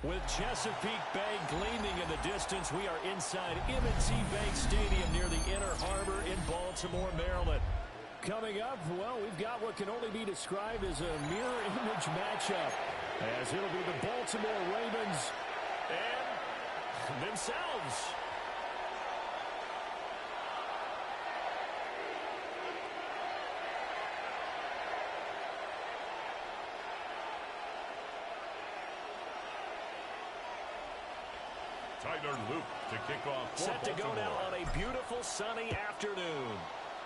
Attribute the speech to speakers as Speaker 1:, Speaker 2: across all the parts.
Speaker 1: With Chesapeake Bay gleaming in the distance, we are inside M&T Bank Stadium near the Inner Harbor in Baltimore, Maryland. Coming up, well, we've got what can only be described as a mirror image matchup, as it'll be the Baltimore Ravens and themselves.
Speaker 2: Tyler Luke to kick off.
Speaker 1: Set to go now on a beautiful sunny afternoon.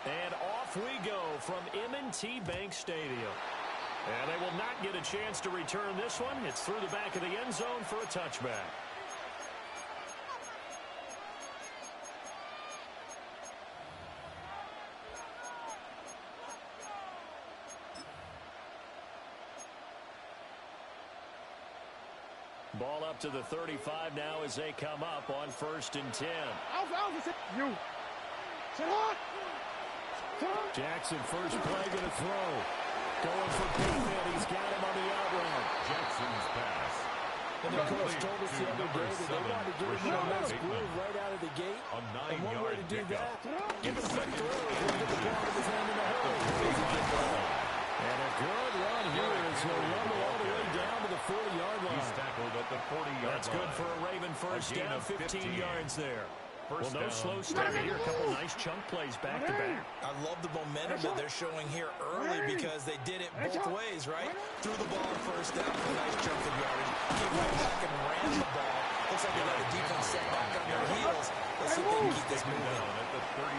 Speaker 1: And off we go from M&T Bank Stadium. And they will not get a chance to return this one. It's through the back of the end zone for a touchback. Ball up to the 35 now as they come up on 1st and 10. Jackson first play going to throw. Going for Pittman. He's got him on the out route.
Speaker 2: Jackson's pass.
Speaker 3: And the coach told us the other day that they wanted to give him a nice groove right out of the gate. And one way to do that, give him a quick throw and get the ball with his hand in the hole.
Speaker 1: And a good run here as he'll rumble all the way down to the 40-yard line.
Speaker 2: He's tackled at the 40-yard line.
Speaker 1: That's good for a Raven first down, 15 yards there. Well, no slow start here. A couple nice chunk plays back-to-back.
Speaker 3: I love the momentum that they're showing here early because they did it both ways, right? Threw the ball on first down for a nice chunk of yardage. Came right back and ran the ball. Looks like they got the defense set back on their heels. Let's see if they can keep this moving.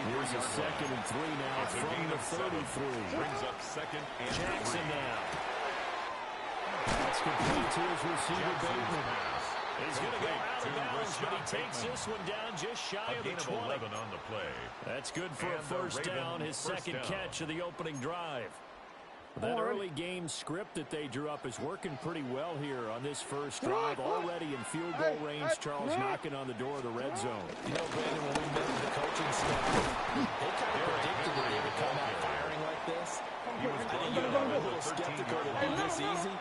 Speaker 1: Here's a 2nd and 3 now from the 33.
Speaker 2: Brings up 2nd and
Speaker 1: Jackson now. That's complete to his receiver, Bateman. He's going to go out of bounds, but he takes this one down just shy of the 20.
Speaker 2: 11 on the play.
Speaker 1: That's good for a first down, his second catch of the opening drive. That early game script that they drew up is working pretty well here on this first drive. Already in field goal range, Charles knocking on the door of the red zone.
Speaker 3: You know, Brandon, when we met with the coaching staff, they kind of predicted that they would come out firing like this. I think you were a little skeptical to do this easy.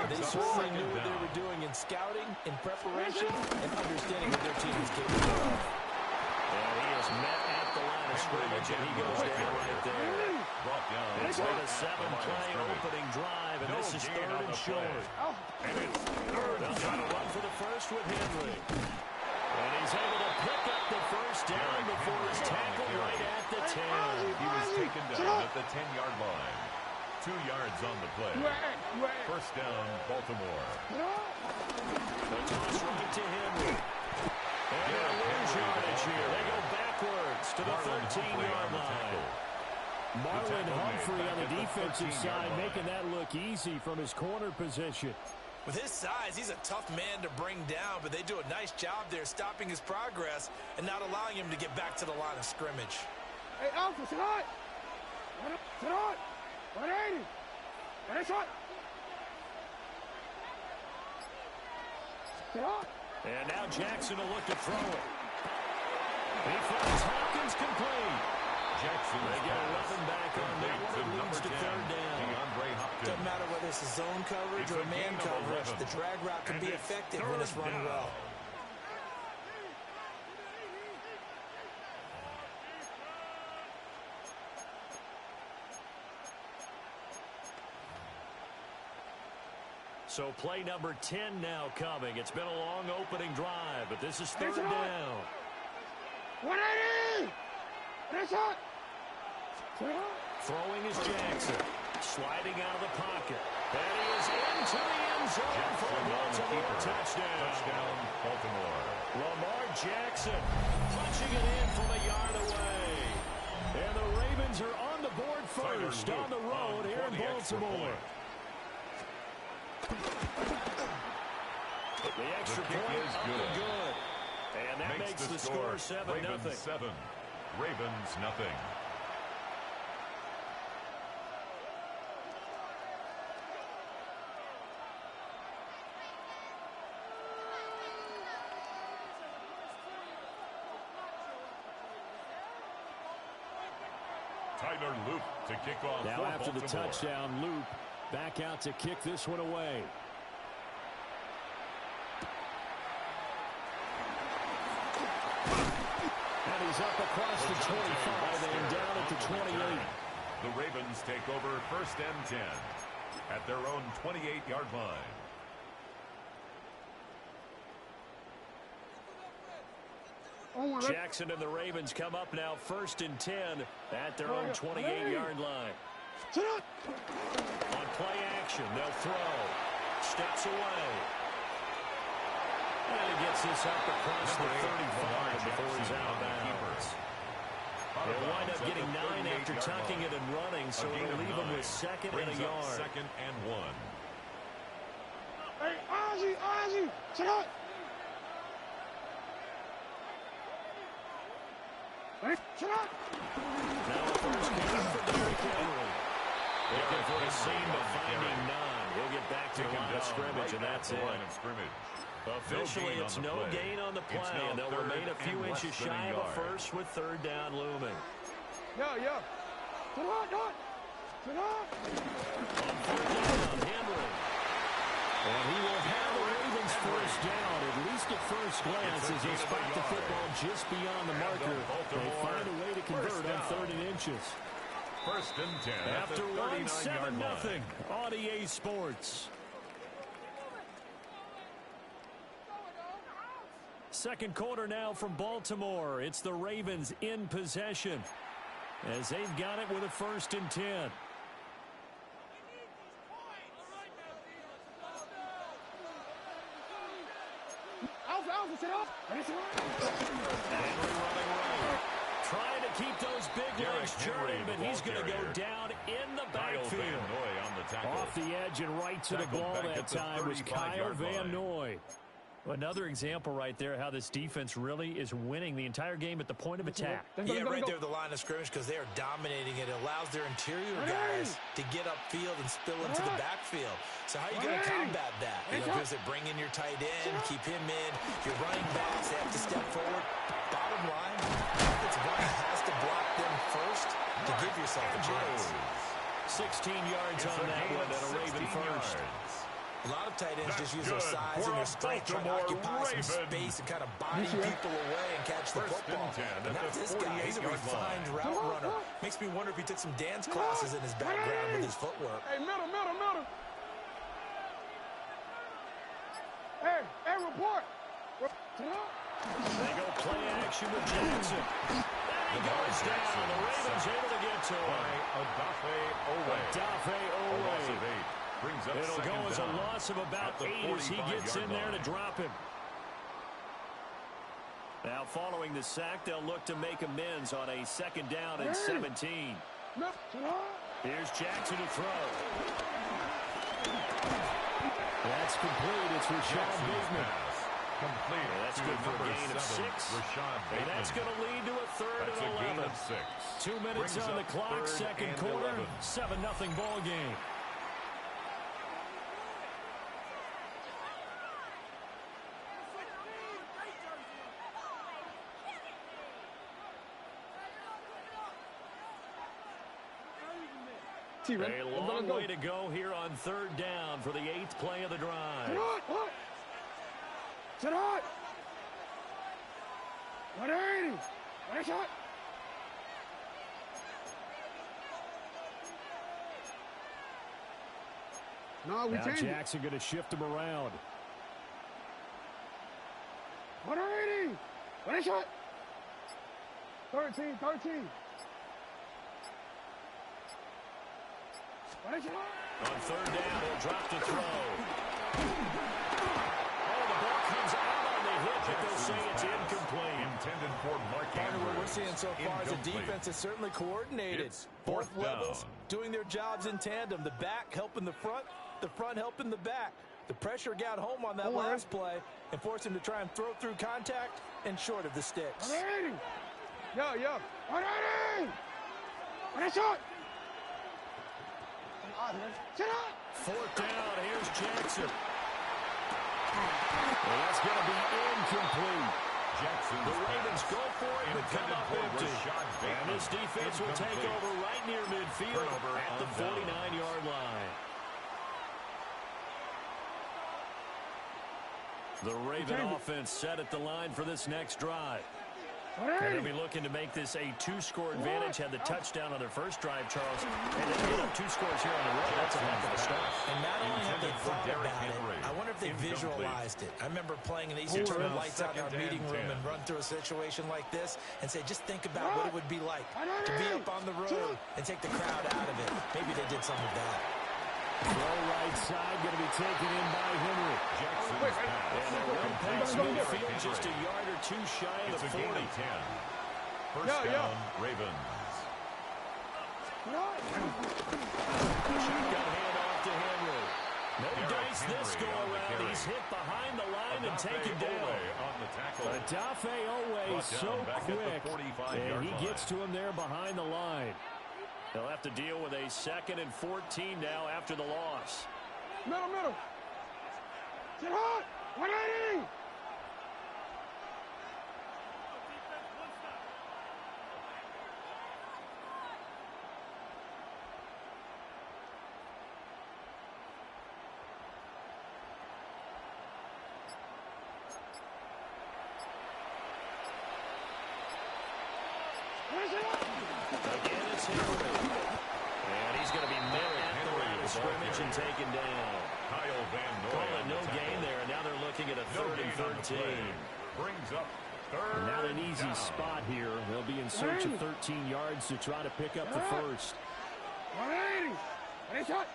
Speaker 3: They certainly knew what they were doing in scouting, in preparation, and understanding what their team is capable of.
Speaker 1: And he is met at the line of scrimmage, and he goes down right there. It's been a 7-play opening drive, and this is 3rd and short.
Speaker 2: And it's 3rd and
Speaker 1: Trying to run for the first with Henry. And he's able to pick up the first down before he's tackled right at the 10.
Speaker 2: He was taken down at the 10-yard line. 2 yards on the play. First down, Baltimore.
Speaker 1: The toss right to Henry. And they'll lose yardage here. They go backwards to the 13-yard line. Marlon Humphrey on the defensive side making that look easy from his corner position.
Speaker 3: With his size, he's a tough man to bring down, but they do a nice job there stopping his progress and not allowing him to get back to the line of scrimmage.
Speaker 4: Hey, Alpha, sit on! Sit on! 180! And it's on! Sit on!
Speaker 1: And now Jackson will look to throw it. He finds Hopkins complete.
Speaker 2: Jackson,
Speaker 1: they get 11 back on that one. It leads to 3rd down.
Speaker 3: Doesn't matter whether it's a zone coverage or man coverage, the drag route can be effective when it's run well.
Speaker 1: So play number 10 now coming. It's been a long opening drive, but this is 3rd down.
Speaker 4: 180! That's it!
Speaker 1: Throwing is Jackson. Sliding out of the pocket. And he is into the end zone for a Baltimore touchdown.
Speaker 2: Touchdown, Baltimore.
Speaker 1: Lamar Jackson punching it in from a yard away. And the Ravens are on the board first on the road here in Baltimore. The extra point is good. And that makes the score 7-0.
Speaker 2: Ravens 7, Ravens nothing. Tyler Loop to kick off.
Speaker 1: Now after
Speaker 2: Baltimore.
Speaker 1: the touchdown, Loop back out to kick this one away. is up across the 25 and down at the 28.
Speaker 2: The Ravens take over 1st and 10 at their own 28-yard line.
Speaker 1: Jackson and the Ravens come up now 1st and 10 at their own 28-yard line. On play action, they'll throw. Steps away. And he gets this up across the 35 before he's out of bounds. They'll wind up getting 9 after tucking it and running, so it'll leave him with 2nd and a yard.
Speaker 2: 2nd and 1.
Speaker 4: Hey, Ozzie, sit up. Hey, sit up.
Speaker 1: Now a first down for Derrick Henry. Looking for a seam, but finding none. He'll get back to the line of scrimmage, and that's it. Officially, it's no gain on the play, and they'll remain a few inches shy of a first with 3rd down looming.
Speaker 4: Yeah. Sit up.
Speaker 1: On 3rd down, Henry. And he will have the Ravens first down, at least at first glance, as they spot the football just beyond the marker. They find a way to convert on 3rd and inches.
Speaker 2: 1st and 10
Speaker 1: After one, 7-0 on EA Sports. Second quarter now from Baltimore. It's the Ravens in possession as they've got it with a 1st and 10.
Speaker 4: Alpha, sit up.
Speaker 1: Henry running right. Trying to keep those big legs churning, but he's going to go down in the backfield. Off the edge and right to the ball that time was Kyle Van Noy. Another example right there how this defense really is winning the entire game at the point of attack.
Speaker 3: Yeah, right there at the line of scrimmage because they are dominating it. It allows their interior guys to get upfield and spill into the backfield. So how are you going to combat that? You know, because they bring in your tight end, keep him in. Your running backs, they have to step forward. Bottom line, offensive line has to block them first to give yourself a chance.
Speaker 1: 16 yards on that one and a Raven first.
Speaker 3: A lot of tight ends just use their size and their strength, trying to occupy some space and kind of body people away and catch the football. And not this guy. He's a refined route runner. Makes me wonder if he took some dance classes in his background with his footwork.
Speaker 4: Hey, middle. Hey, report.
Speaker 1: They go play action with Jackson. And he goes down. The Ravens able to get to him. Odafe Owe. It'll go as a loss of about 8 as he gets in there to drop him. Now following the sack, they'll look to make amends on a 2nd down and 17. Here's Jackson to throw. That's complete. It's Rashad Bateman.
Speaker 2: Complete.
Speaker 1: That's good for a gain of 6. And that's going to lead to a 3rd and 11. 2 minutes on the clock, second quarter, 7-0 ball game. A long way to go here on 3rd down for the 8th play of the drive.
Speaker 4: Sit on. 180. Nice shot. No, we
Speaker 1: now
Speaker 4: changed
Speaker 1: Jackson going to shift him around.
Speaker 4: 180. Nice shot. 13.
Speaker 1: On 3rd down, he'll drop to throw. Oh, the ball comes out on the hit, but they'll say it's incomplete.
Speaker 2: Intended for Mark
Speaker 3: Part of what we're seeing so far is the defense is certainly coordinated. Both levels doing their jobs in tandem. The back helping the front helping the back. The pressure got home on that last play and forced him to try and throw through contact and short of the sticks.
Speaker 4: 180. Yo. 180. Nice shot.
Speaker 1: 4th down, here's Jackson. Well, that's going to be incomplete. The Ravens go for it, but come up empty. And this defense will take over right near midfield at the 49-yard line. The Raven offense set at the line for this next drive. And they'll be looking to make this a two-score advantage. Had the touchdown on their first drive, Charles. And they get up 2 scores here on the road. That's a heck of a start.
Speaker 3: And not only have they thought about it, I wonder if they visualized it. I remember playing in Eastern turn the lights out in our meeting room and run through a situation like this and say, just think about what it would be like to be up on the road and take the crowd out of it. Maybe they did some of that.
Speaker 1: Throw right side, going to be taken in by Henry.
Speaker 2: Jackson's pass.
Speaker 1: And a run pass midfield, just a yard or 2 shy of the 40.
Speaker 2: It's a gain of 10. First down, Ravens.
Speaker 1: Shotgun handoff to Henry. No dice this go around. He's hit behind the line and taken down. Adafe Owe so quick, and he gets to him there behind the line. They'll have to deal with a 2nd and 14 now after the loss.
Speaker 4: Middle. Sit hot. 180.
Speaker 1: Again, it's Henry. And he's going to be met at the line of scrimmage and taken down.
Speaker 2: Kyle Van Noy.
Speaker 1: Call it no gain there, and now they're looking at a 3rd and 13.
Speaker 2: Brings up 3rd.
Speaker 1: Not an easy spot here. They'll be in search of 13 yards to try to pick up the first.
Speaker 4: 180. Ready, shot.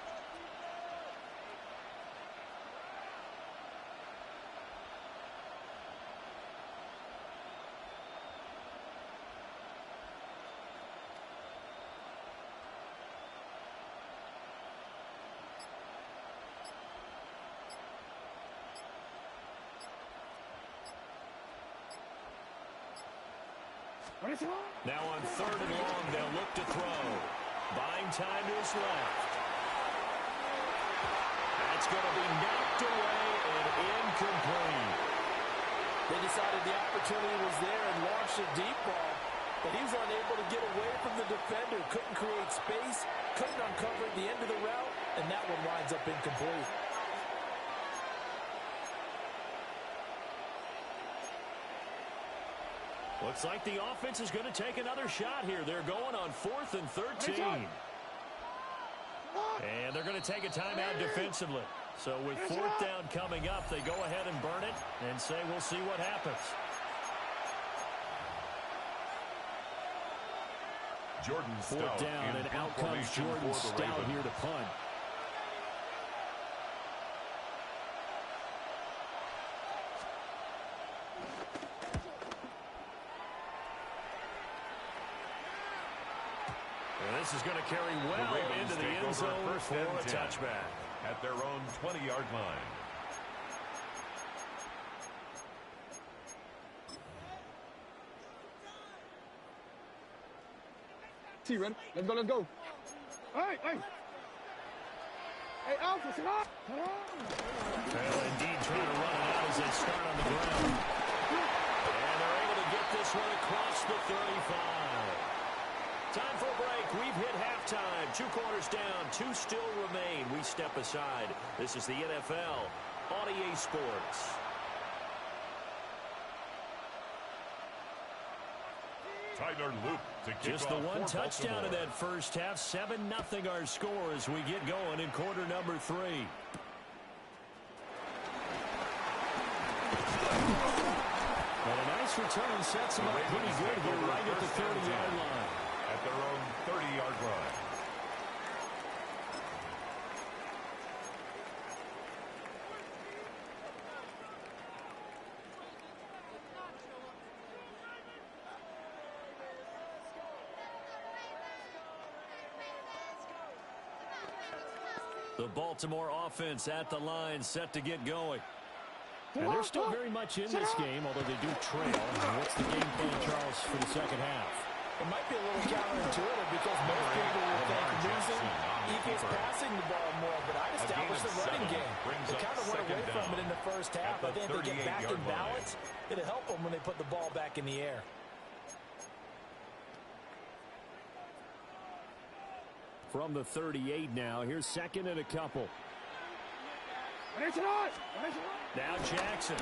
Speaker 1: Now on 3rd and long, they'll look to throw. Buying time to his left. That's going to be knocked away and incomplete.
Speaker 3: They decided the opportunity was there and launched a deep ball, but he was unable to get away from the defender. Couldn't create space, couldn't uncover the end of the route, and that one winds up incomplete.
Speaker 1: Looks like the offense is going to take another shot here. They're going on 4th and 13. And they're going to take a timeout defensively. So with 4th down coming up, they go ahead and burn it and say we'll see what happens.
Speaker 2: Jordan Stout.
Speaker 1: 4th down, and out comes Jordan Stout here to punt. This is going to carry well into the end zone for a touchback.
Speaker 2: At their own 20-yard line.
Speaker 4: T, ready? Let's go. Hey. Hey, Alpha, sit up.
Speaker 1: Well, indeed, trying to run it out as they start on the ground. And they're able to get this one across the 35. Time for a break. We've hit halftime. 2 quarters down. 2 still remain. We step aside. This is the NFL on EA Sports.
Speaker 2: Tyler Luke to kick
Speaker 1: Just the
Speaker 2: off
Speaker 1: one
Speaker 2: for
Speaker 1: touchdown
Speaker 2: Baltimore.
Speaker 1: in that first half. 7-0 our score as we get going in quarter number 3. And a nice return sets them up pretty good here right at the 30-yard line.
Speaker 2: At their own 30-yard line.
Speaker 1: The Baltimore offense at the line, set to get going. And they're still very much in this game, although they do trail. What's the game plan, Charles, for the second half?
Speaker 3: It might be a little counterintuitive because most people will think losing equals passing the ball more, but I'd establish the running game. They kind of went away from it in the first half. I think they get back in balance. It'll help them when they put the ball back in the air.
Speaker 1: From the 38 now, here's 2nd and a couple. Now Jackson.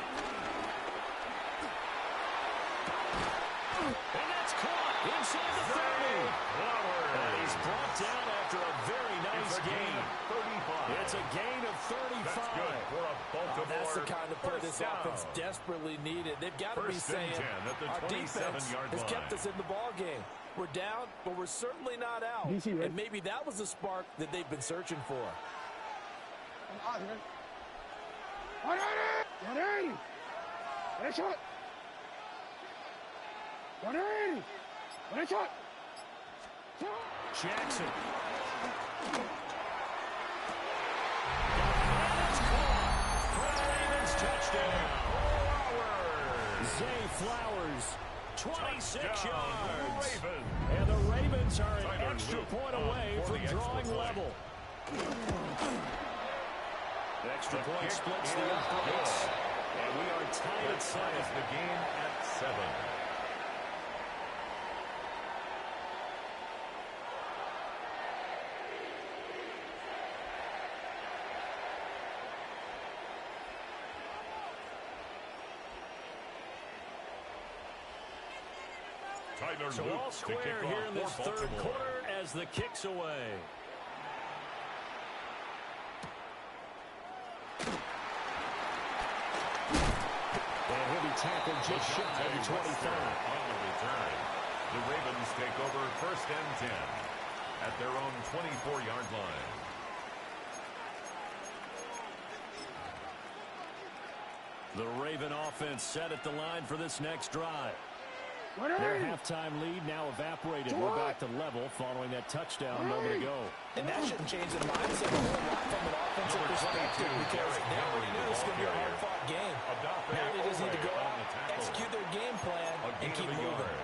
Speaker 1: And that's caught inside the 30. And he's brought down after a very nice gain. It's a gain of 35.
Speaker 2: That's good for a Baltimore.
Speaker 3: That's the kind of play this offense desperately needed. They've got to be saying, our defense has kept us in the ball game. We're down, but we're certainly not out. And maybe that was the spark that they've been searching for.
Speaker 4: 180! One shot! 180! One shot!
Speaker 1: Jackson. Touchdown. Zay Flowers, 26 yards. And the Ravens are an extra point away from drawing level. Extra point splits the points. And we are tied at 7.
Speaker 2: The game at 7.
Speaker 1: So all square here in this third quarter as the kick's away. And he'll be tackled just shy of the 25.
Speaker 2: On the return, the Ravens take over 1st and 10 at their own 24-yard line.
Speaker 1: The Raven offense set at the line for this next drive. Their halftime lead now evaporated. We're back to level following that touchdown a moment ago.
Speaker 3: And that shouldn't change the mindset a whole lot from an offensive perspective because they already knew this was going to be a hard-fought game. Now they just need to go out, execute their game plan, and keep moving.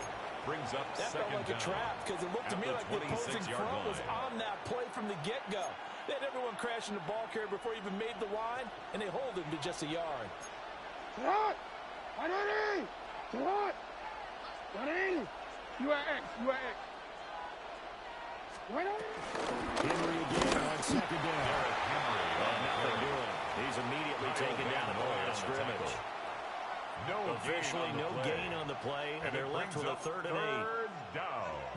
Speaker 2: Brings up
Speaker 3: that felt like a trap because it looked to me like the opposing front was on that play from the get-go. They had everyone crashing the ball carrier before he even made the line, and they hold him to just a yard.
Speaker 4: Hot! 180! Too hot! 180! You are X. You are X. 180!
Speaker 1: Henry again on second down. Nothing doing. He's immediately taken down at the line of scrimmage. Officially no gain on the play, and they're left with a 3rd and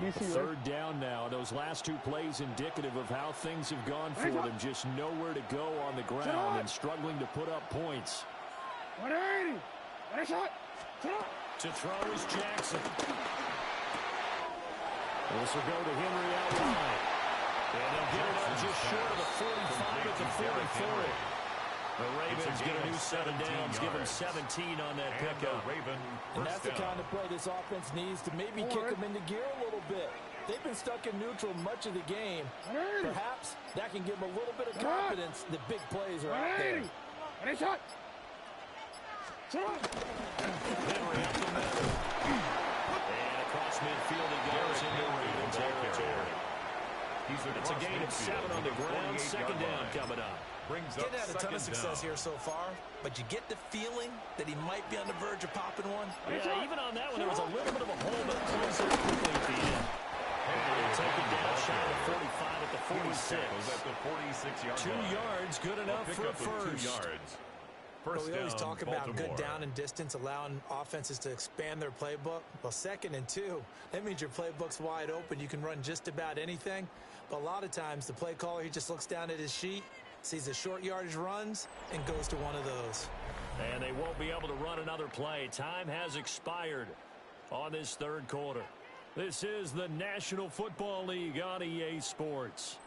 Speaker 1: 8. Third down now. Those last two plays indicative of how things have gone for them. Just nowhere to go on the ground and struggling to put up points.
Speaker 4: 180! One shot!
Speaker 1: To throw is Jackson. This will go to Henry out wide. And they'll get it up just short of the 45 at the 44. The Ravens get a new 7 downs, give them 17 on that pickup.
Speaker 3: And that's the kind of play this offense needs to maybe kick them into gear a little bit. They've been stuck in neutral much of the game. Perhaps that can give them a little bit of confidence that big plays are out there.
Speaker 4: One shot!
Speaker 1: Henry up the middle. And across midfield he goes into Raven territory. It's a gain of 7 on the ground. 2nd down coming up.
Speaker 3: Didn't have a ton of success here so far, but you get the feeling that he might be on the verge of popping one.
Speaker 1: Yeah, even on that one, there was a little bit of a hole, but closer quickly at the end. They'll take it down shot of 45 at the 46.
Speaker 2: At the 46-yard
Speaker 1: 2 yards, good enough for a first.
Speaker 2: 2 yards.
Speaker 3: But we always talk about good down and distance, allowing offenses to expand their playbook. Well, 2nd and 2, that means your playbook's wide open. You can run just about anything. But a lot of times, the play caller, he just looks down at his sheet, sees the short yardage runs, and goes to one of those.
Speaker 1: And they won't be able to run another play. Time has expired on this third quarter. This is the National Football League on EA Sports.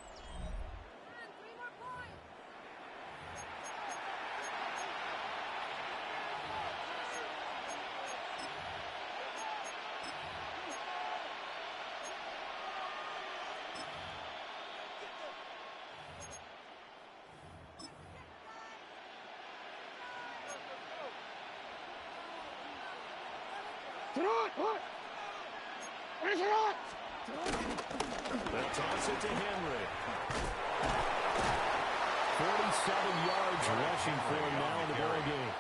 Speaker 1: They'll toss it to Henry. 47 yards rushing for him now in the ball game.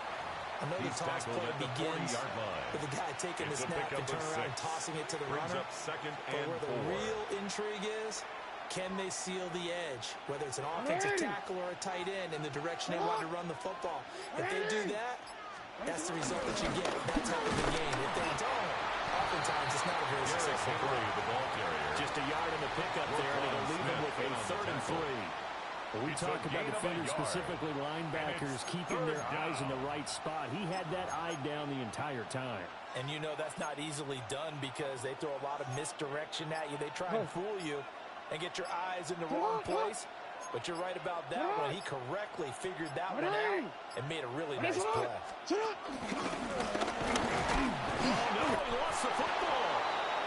Speaker 3: I know the toss play begins with the guy taking the snap and turn around and tossing it to the runner. But where the real intrigue is, can they seal the edge? Whether it's an offensive tackle or a tight end in the direction they want to run the football. If they do that, that's the result that you get in that type of a game. If they don't, oftentimes it's not a very successful play.
Speaker 2: The ball carrier.
Speaker 1: Just a yard in the pickup there, and it'll leave them with a 3rd and 3. Well, we talk about defenders, specifically linebackers, keeping their eyes in the right spot. He had that eye down the entire time.
Speaker 3: And you know that's not easily done because they throw a lot of misdirection at you. They try and fool you and get your eyes in the wrong place. But you're right about that one. He correctly figured that one out and made a really nice play.
Speaker 1: Oh, no, he lost the football.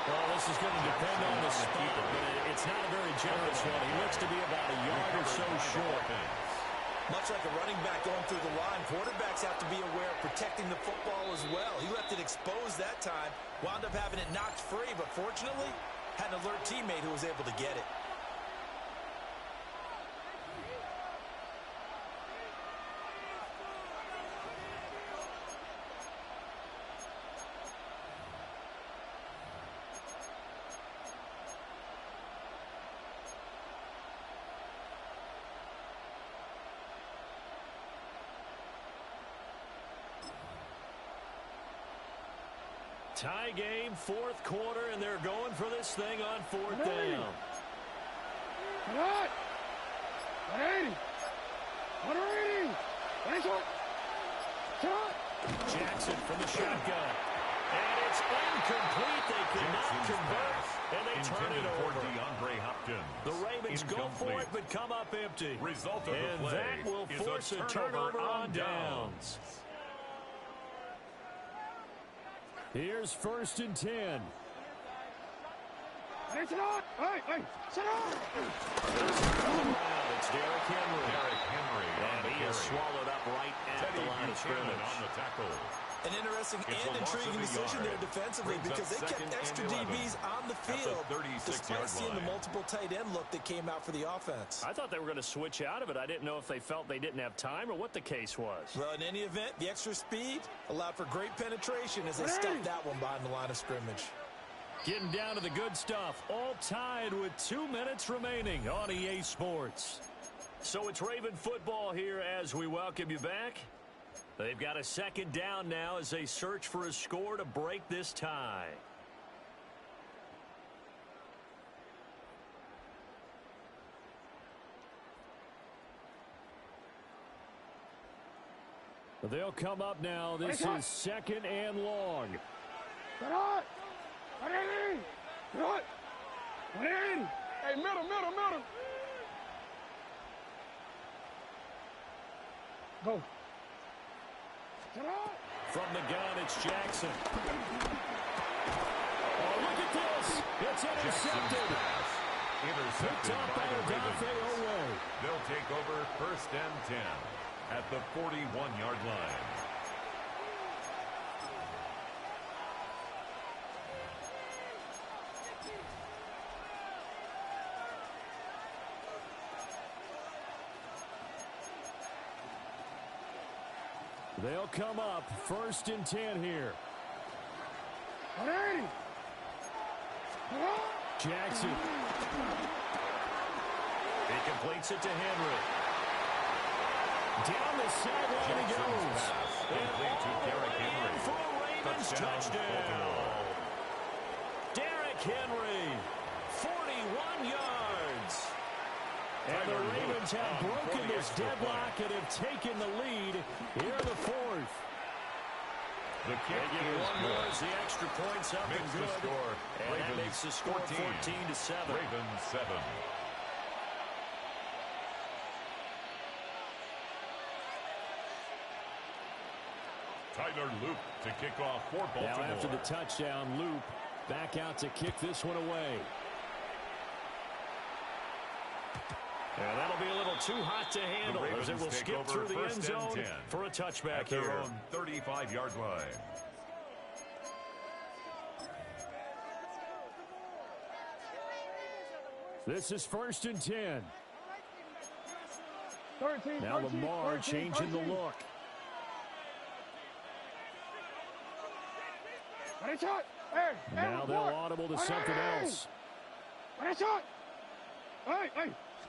Speaker 1: Well, this is going to depend on the spot, but it's not a very generous one. He looks to be about a yard or so short.
Speaker 3: Much like a running back going through the line, quarterbacks have to be aware of protecting the football as well. He left it exposed that time, wound up having it knocked free, but fortunately, had an alert teammate who was able to get it.
Speaker 1: Tie game, 4th quarter, and they're going for this thing on 4th down.
Speaker 4: What? 180. 180.
Speaker 1: Jackson from the shotgun. And it's incomplete. They could not convert, and they turn it over. The Ravens go for it, but come up empty.
Speaker 2: Result of
Speaker 1: and
Speaker 2: the play
Speaker 1: that will force a turnover on downs. Here's 1st and 10.
Speaker 4: Hey, sit down. Hey, sit down.
Speaker 1: It's Derrick Henry. And he is swallowed up right at the line of scrimmage.
Speaker 2: On the tackle.
Speaker 3: An interesting and intriguing decision there defensively because they kept extra DBs on the field despite seeing the multiple tight end look that came out for the offense.
Speaker 1: I thought they were going to switch out of it. I didn't know if they felt they didn't have time or what the case was.
Speaker 3: Well, in any event, the extra speed allowed for great penetration as they stuffed that one behind the line of scrimmage.
Speaker 1: Getting down to the good stuff. All tied with 2 minutes remaining on EA Sports. So it's Raven football here as we welcome you back. They've got a 2nd down now as they search for a score to break this tie. They'll come up now. This is 2nd and long.
Speaker 4: Get on. 180. Get on. 180. Hey, middle. Go.
Speaker 1: From the gun, it's Jackson. Oh, look at this. It's intercepted. Picked up by Odafe Owe.
Speaker 2: They'll take over 1st and 10 at the 41-yard line.
Speaker 1: They'll come up 1st and 10 here.
Speaker 4: 180.
Speaker 1: Jackson. He completes it to Henry. Down the sideline he goes.
Speaker 2: Complete to Derrick Henry.
Speaker 1: For a Ravens touchdown. Derrick Henry, 41 yards. And the Ravens have broken this deadlock and have taken the lead here in the 4th.
Speaker 2: The kick
Speaker 1: they get one more as the extra points up and good.
Speaker 2: Score.
Speaker 1: And
Speaker 2: Ravens
Speaker 1: that makes the score 14-7.
Speaker 2: Ravens 7. Tyler Loop to kick off for Baltimore.
Speaker 1: Now after the touchdown, Loop back out to kick this one away. And that'll be a little too hot to handle as it will skip through the end zone for a touchback
Speaker 2: at their
Speaker 1: here.
Speaker 2: own 35-yard line.
Speaker 1: This is 1st and 10.
Speaker 4: 13,
Speaker 1: now Lamar changing the look.
Speaker 4: Now
Speaker 1: they'll audible to something else.
Speaker 4: Hey,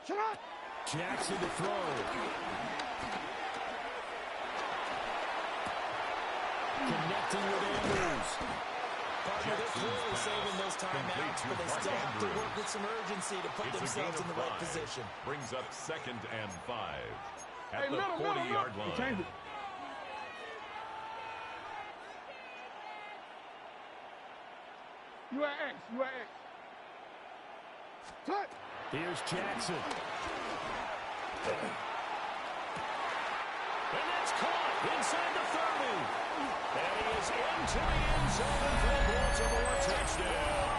Speaker 4: shut up.
Speaker 1: Jackson to throw. connecting with Andrews.
Speaker 3: Partner, they're clearly saving those timeouts, but they still have to work with some urgency to put themselves in the right position.
Speaker 2: Brings up 2nd and 5 at
Speaker 4: Hey,
Speaker 2: the 40-yard
Speaker 4: Change
Speaker 2: line.
Speaker 4: it. You are X. You are X. Touch.
Speaker 1: Here's Jackson. And that's caught inside the 30. And he is into the end zone for the Baltimore touchdown.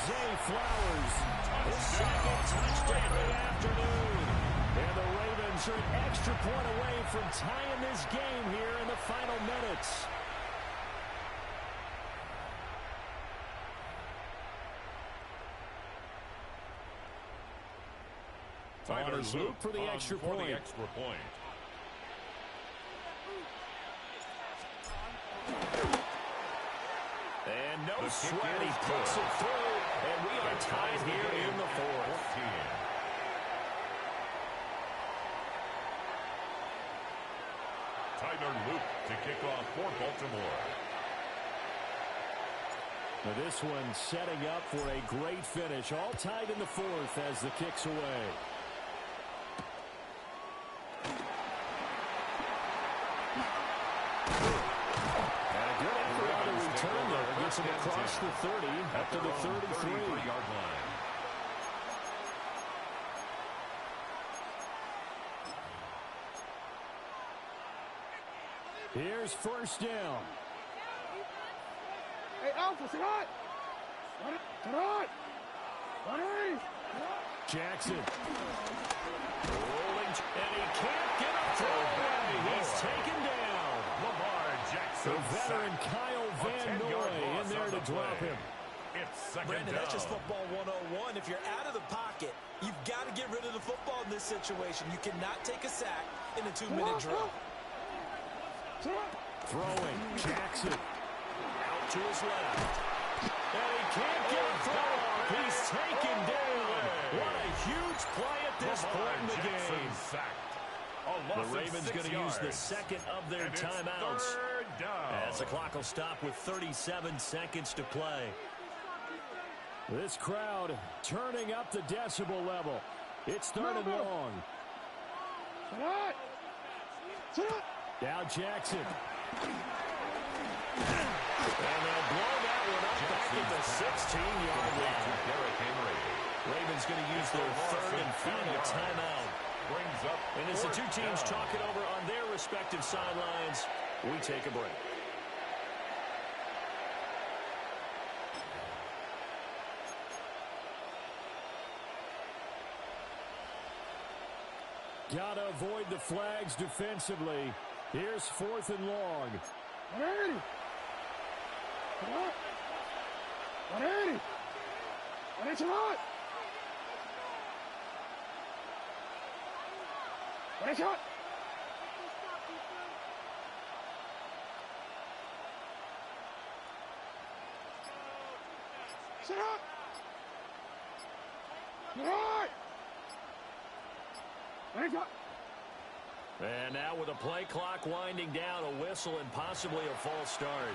Speaker 1: Zay Flowers, his second touchdown of the afternoon. And the Ravens are an extra point away from tying this game here in the final minutes.
Speaker 2: Tyler
Speaker 1: Luke for the extra point. And no sweat, he puts it through, and we are tied here in the fourth.
Speaker 2: Tyler Luke to kick off for Baltimore.
Speaker 1: Now this one setting up for a great finish, all tied in the fourth as the kick's away. Gets him across the 30 up to the 33-yard line. Here's first down.
Speaker 4: Hey, Alpha, sit on. Sit on.
Speaker 1: Jackson. Rolling, and he can't get a throw away. He's taken down.
Speaker 2: Lamar Jackson.
Speaker 1: The veteran Kyle Van Noy in there to drop him.
Speaker 2: It's second
Speaker 3: Brandon,
Speaker 2: down.
Speaker 3: that's just football 101. If you're out of the pocket, you've got to get rid of the football in this situation. You cannot take a sack in a 2-minute drill.
Speaker 1: Throwing, Jackson. Out to his left. And he can't get a throw off. He's taken down. What a huge play at this point in the game. The Ravens going to use the second of their timeouts. As the clock will stop with 37 seconds to play. This crowd turning up the decibel level. It's third and long. Now Jackson. And they'll blow that one up back at the 16-yard line. Ravens going to use their third and final timeout. And as the two teams talk it over on their respective sidelines, we take a break. Gotta avoid the flags defensively. Here's fourth and long.
Speaker 4: 180. 180. 180. What a shot! Sit up! Right! What a shot!
Speaker 1: And now with a play clock winding down, a whistle and possibly a false start.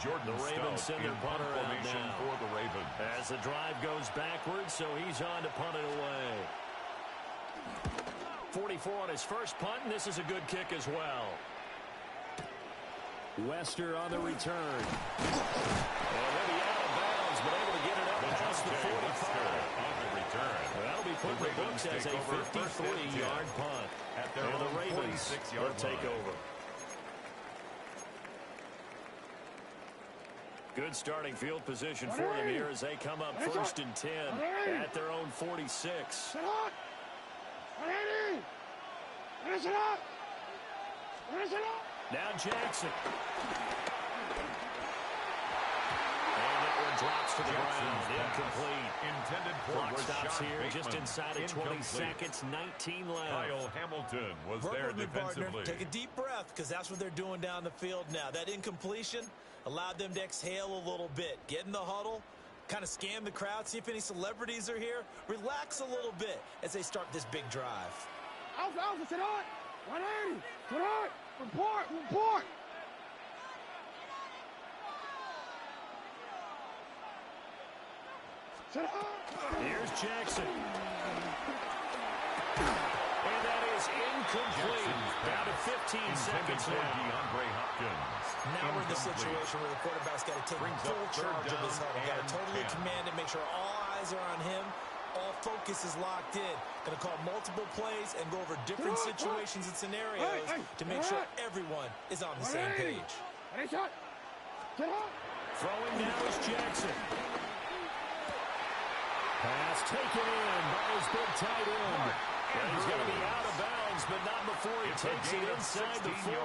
Speaker 2: Jordan
Speaker 1: the Ravens send their punter out now
Speaker 2: for the Ravens.
Speaker 1: As the drive goes backwards, so he's on to punt it away. 44 on his first punt, and this is a good kick as well. Wester on the return. And he'll be out of bounds, but able to get it up past the 45.
Speaker 2: On the return.
Speaker 1: That'll be put in the books as a 53-yard punt.
Speaker 2: At their
Speaker 1: and the Ravens will take over. Good starting field position for them here as they come up first and 10 at their own 46. Now Jackson. And that one drops to the ground. Incomplete.
Speaker 2: Intended for
Speaker 1: Clock stops
Speaker 2: Rashad
Speaker 1: here
Speaker 2: Bateman.
Speaker 1: just inside of 20 seconds. 19 left.
Speaker 2: Kyle Hamilton was
Speaker 3: Work
Speaker 2: there
Speaker 3: with me,
Speaker 2: defensively.
Speaker 3: partner. Take a deep breath, because that's what they're doing down the field now. That incompletion allowed them to exhale a little bit, get in the huddle, Kind of scan the crowd, see if any celebrities are here. Relax a little bit as they start this big drive.
Speaker 4: Alpha, sit on. 180. Sit on. Report. Sit on.
Speaker 1: Here's Jackson. And that is incomplete. Down to 15 seconds now.
Speaker 3: Now we're in the situation where the quarterback's got to take full charge of his huddle. Got to totally command it, make sure all eyes are on him. All focus is locked in. Going to call multiple plays and go over different situations and scenarios to make sure everyone is on the same page.
Speaker 1: Throwing now is Jackson. Pass taken in by his big tight end. And he's going to be out of bounds, but not before he takes it inside the 40.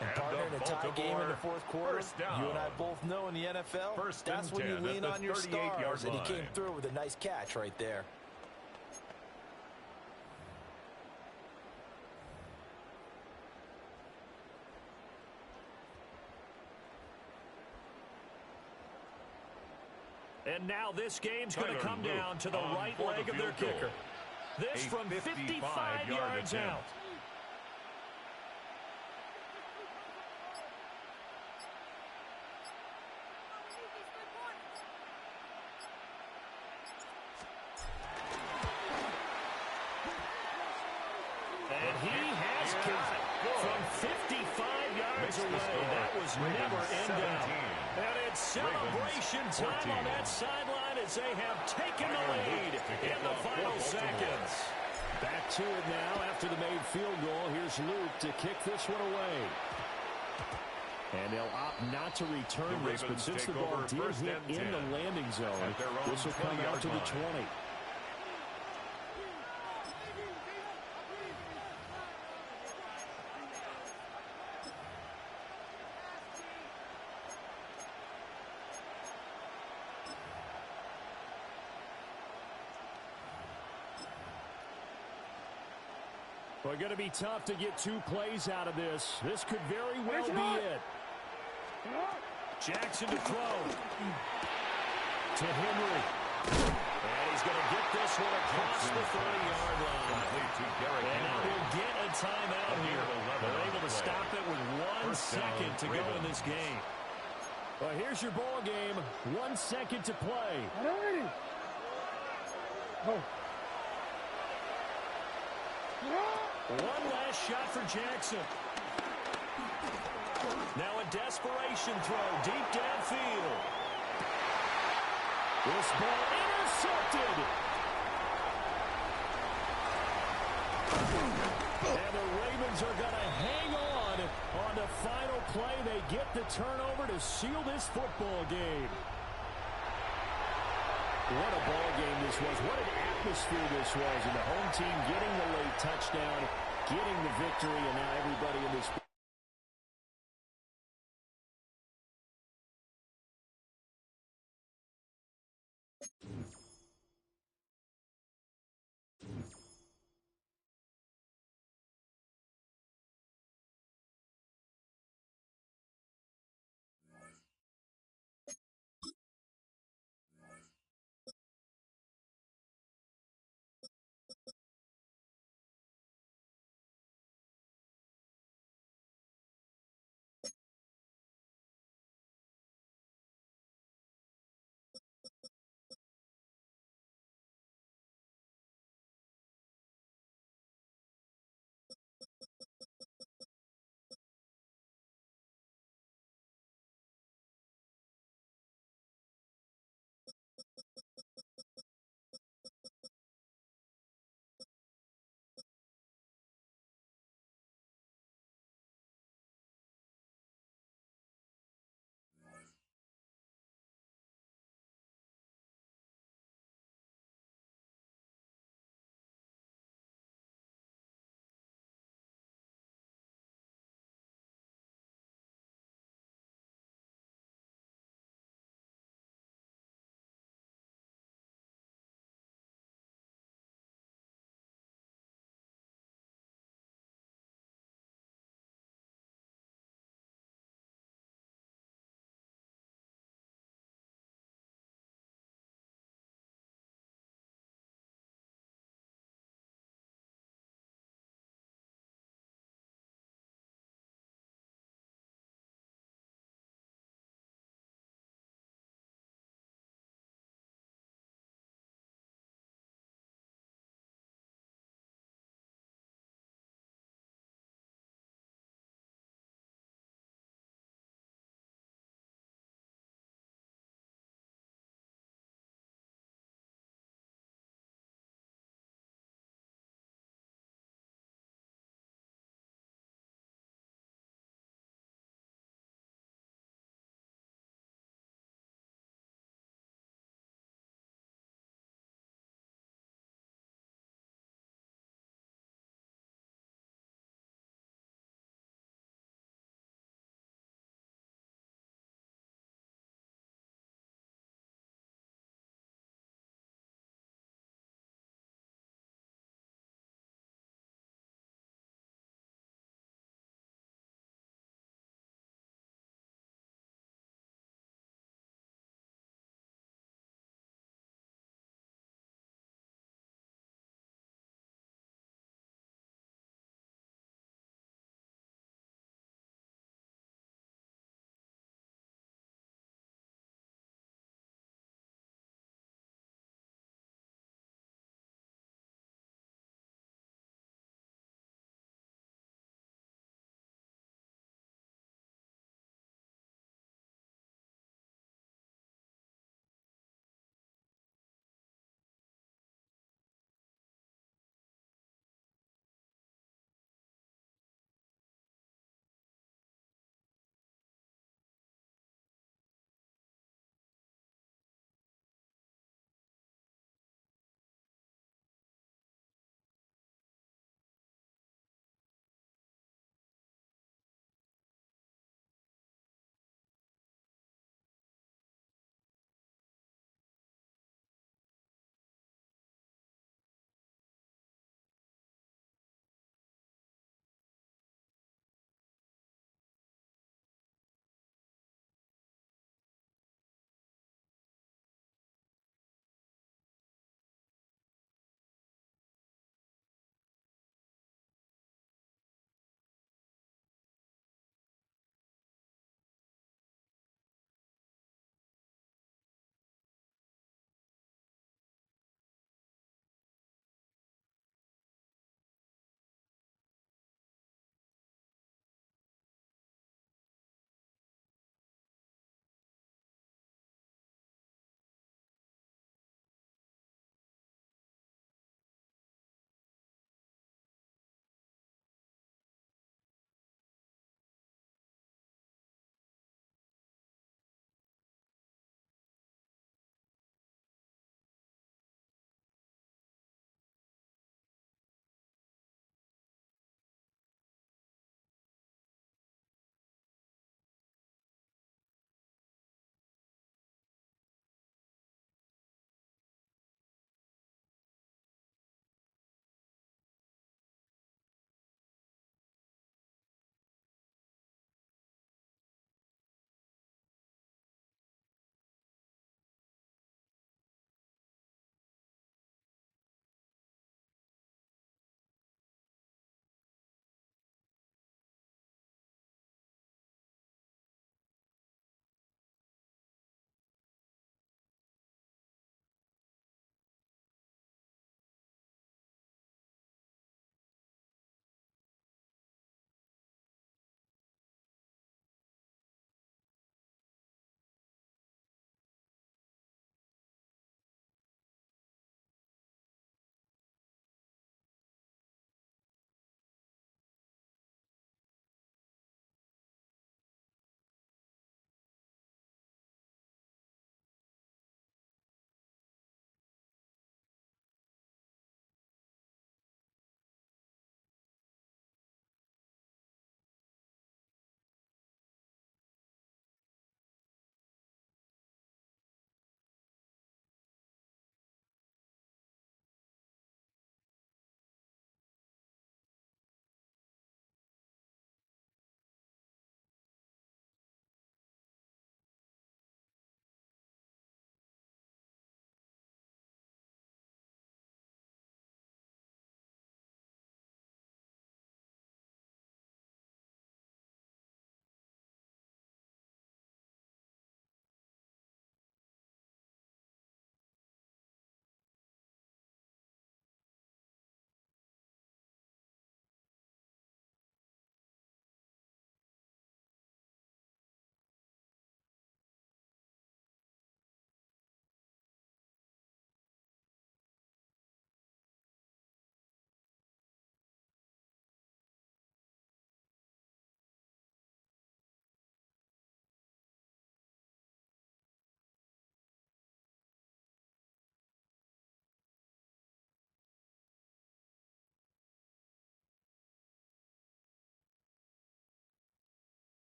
Speaker 3: And partner, in a tie game in the fourth quarter, you and I both know in the NFL, that's when you lean on your stars, and he came through with a nice catch right there.
Speaker 1: And now this game's going to come down to the right leg of their kicker. This from 55 yards out. And he has got it from 55 yards away. That was never in doubt. And it's celebration time on that sideline as they have taken the lead in the final seconds. Back to it now after the made field goal. Here's Luke to kick this one away. And they'll opt not to return this, but since the ball did hit in the landing zone, this will come out to the 20. Well, going to be tough to get two plays out of this. This could very well be it. Jackson to throw. To Henry. And he's going to get this one across the 30-yard line. And now we'll get a timeout here. They're able to stop it with 1 second to go in this game. Well, here's your ball game. 1 second to play. One last shot for Jackson. Now a desperation throw deep downfield. This ball intercepted. And the Ravens are going to hang on the final play. They get the turnover to seal this football game. What a ball game this was. What an atmosphere this was. And the home team getting the late touchdown, getting the victory, and now everybody in this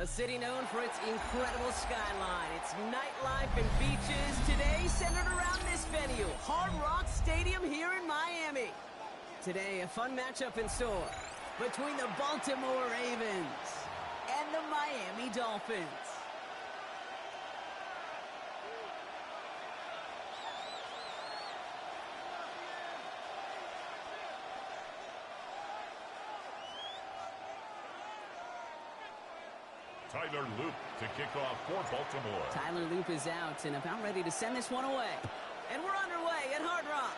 Speaker 5: A city known for its incredible skyline, its nightlife and beaches, today centered around this venue, Hard Rock Stadium here in Miami. Today, a fun matchup in store between the Baltimore Ravens and the Miami Dolphins.
Speaker 2: Tyler Loop to kick off for Baltimore.
Speaker 5: Tyler Loop is out and about ready to send this one away. And we're underway at Hard Rock.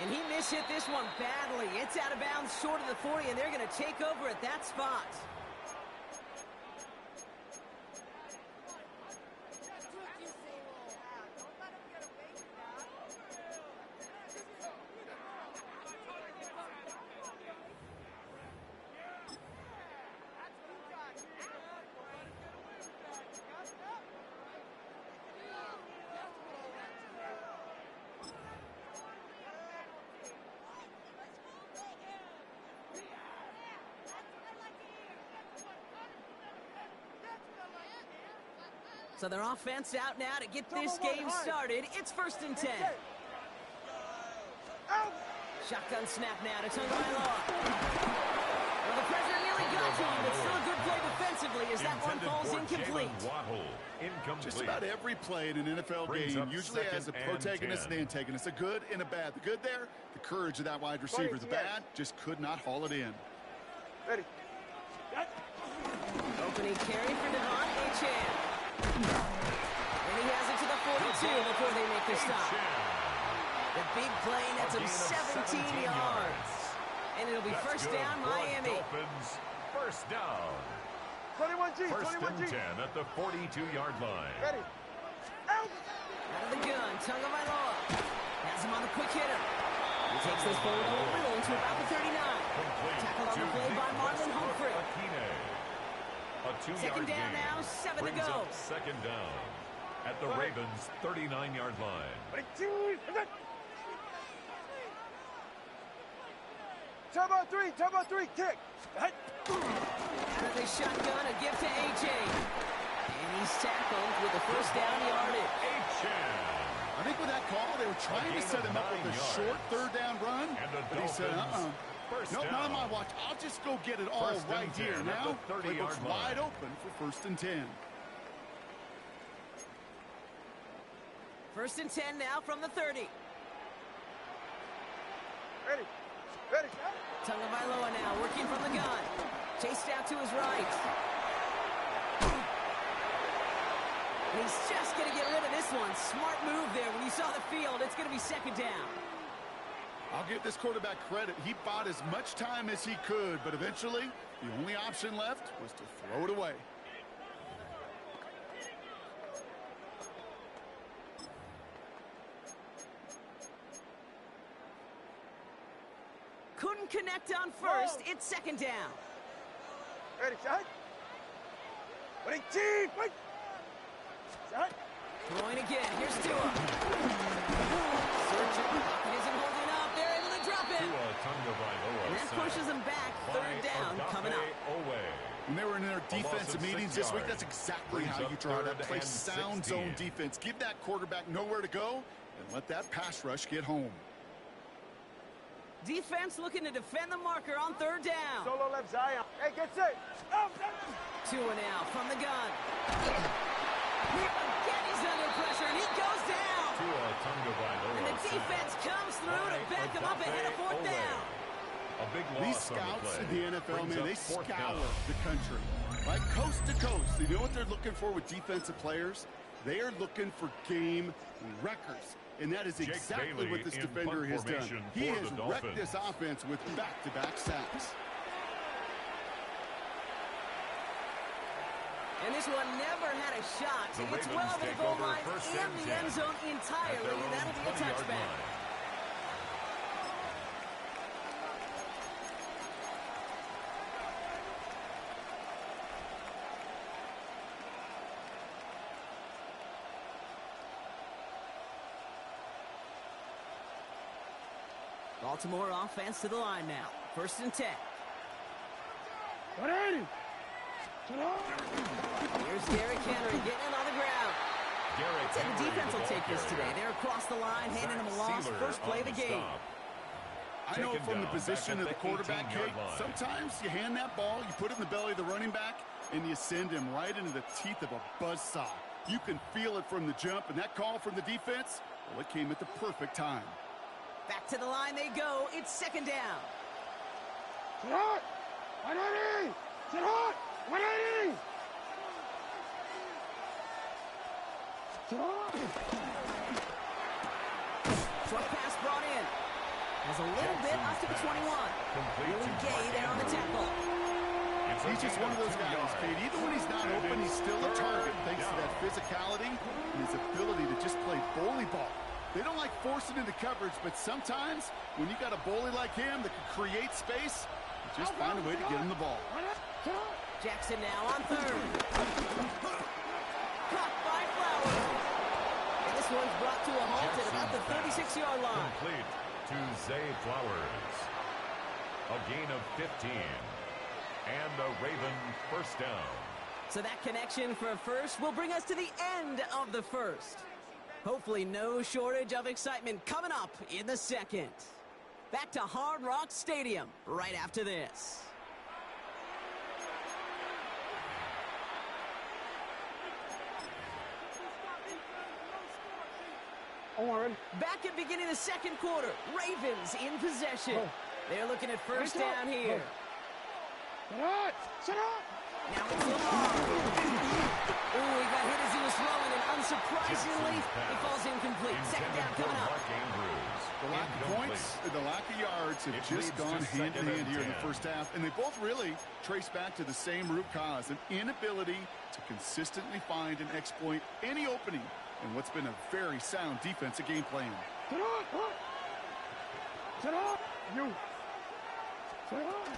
Speaker 5: And he mishit this one badly. It's out of bounds short of the 40, and they're going to take over at that spot. So their offense out now to get this game started. It's 1st and 10. Shotgun snap now to Tagovailoa. Well, the pressure nearly got to him, but still a good play defensively as that one falls incomplete.
Speaker 6: Just about every play in an NFL game usually has a protagonist and an antagonist, a good and a bad. The good there, the courage of that wide receiver. The bad, just could not haul it in.
Speaker 4: Ready.
Speaker 5: Opening carry for Devon Achane. And he has it to the 42 before they make the stop. The big play nets him 17 yards. And it'll be first down, Miami.
Speaker 2: Dolphins, first down.
Speaker 4: 21G,
Speaker 2: First
Speaker 4: 21G.
Speaker 2: and 10 at the 42-yard line.
Speaker 4: Ready. Out.
Speaker 5: Out of the gun, Tagovailoa. Has him on the quick hitter. He takes this forward a little into about the 39. Tackled on the play by Marlon Humphrey.
Speaker 2: A 2-yard
Speaker 5: Second down
Speaker 2: gain
Speaker 5: now, 7 to
Speaker 2: brings
Speaker 5: go.
Speaker 2: up second down at the Ravens' 39-yard line.
Speaker 4: Turbo 3, kick.
Speaker 5: With a shotgun, a gift to AJ. And he's tackled with the first down yardage.
Speaker 6: I think with that call, they were trying to set him up with a short third down run, but he said, nope, not on my watch. I'll just go get it all right here. Now, playbook's wide open for 1st and 10.
Speaker 5: 1st and 10 now from the 30.
Speaker 4: Ready. Ready.
Speaker 5: Tagovailoa now working from the gun. Chased out to his right. And he's just going to get rid of this one. Smart move there. When you saw the field, it's going to be second down.
Speaker 6: I'll give this quarterback credit. He bought as much time as he could, but eventually, the only option left was to throw it away.
Speaker 5: Couldn't connect on first. It's second down.
Speaker 4: Ready, shot. Ready, team. Wait. Shot.
Speaker 5: Throwing again. Here's Tua. Searching. Pocket isn't holding up. They're able to drop it. And that pushes them back. Third down coming up.
Speaker 6: When they were in their defensive meetings this week, that's exactly how you draw it up. Play sound zone defense. Give that quarterback nowhere to go and let that pass rush get home.
Speaker 5: Defense looking to defend the marker on third down.
Speaker 4: Solo left Zion. Hey, get set.
Speaker 5: Tua now from the gun. Again, he's under pressure, and he goes down. And the defense comes through to back him up ahead of fourth down.
Speaker 6: These scouts in the NFL, man, they scour the country. Right, coast to coast. You know what they're looking for with defensive players? They are looking for game records. And that is exactly what this defender has done. He has wrecked this offense with back-to-back sacks.
Speaker 5: And this one never had a shot. It's well over the goal line and the end zone entirely, and that'll be a touchback. Baltimore offense to the line now. 1st and 10. I'd say the defense will take this today. They're across the line, handing them a loss. First play of the game.
Speaker 6: I know from the position of the quarterback, Kate, sometimes you hand that ball, you put it in the belly of the running back, and you send him right into the teeth of a buzzsaw. You can feel it from the jump, and that call from the defense, well, it came at the perfect time.
Speaker 5: Back to the line they go. It's second down.
Speaker 4: Sit hot! 180! Sit hot! 180! Sit hot!
Speaker 5: Short pass brought in. Has a little bit up to the 21. Really gay there on the tackle.
Speaker 6: He's just one of those guys, Kate. Even when he's not open, he's still a target thanks to that physicality and his ability to just play bully ball. They don't like forcing into coverage, but sometimes when you got a bully like him that can create space, you just find a way to get him the ball.
Speaker 5: Jackson now on third. Caught by Flowers. And this one's brought to a halt at about the 36-yard line.
Speaker 2: Complete to Zay Flowers. A gain of 15. And a Raven first down.
Speaker 5: So that connection for a first will bring us to the end of the first. Hopefully no shortage of excitement coming up in the second. Back to Hard Rock Stadium right after this. Back at beginning of the second quarter. Ravens in possession. They're looking at first down here.
Speaker 4: Sit hot! Sit hot!
Speaker 5: Now it's Lamar. Oh, he got hit as he was throwing, and unsurprisingly, it falls incomplete. Second down coming up.
Speaker 6: The lack of points and the lack of yards have just gone hand in hand here in the first half, and they both really trace back to the same root cause, an inability to consistently find and exploit any opening in what's been a very sound defensive game plan.
Speaker 4: Sit hot! Sit hot! You! Sit hot!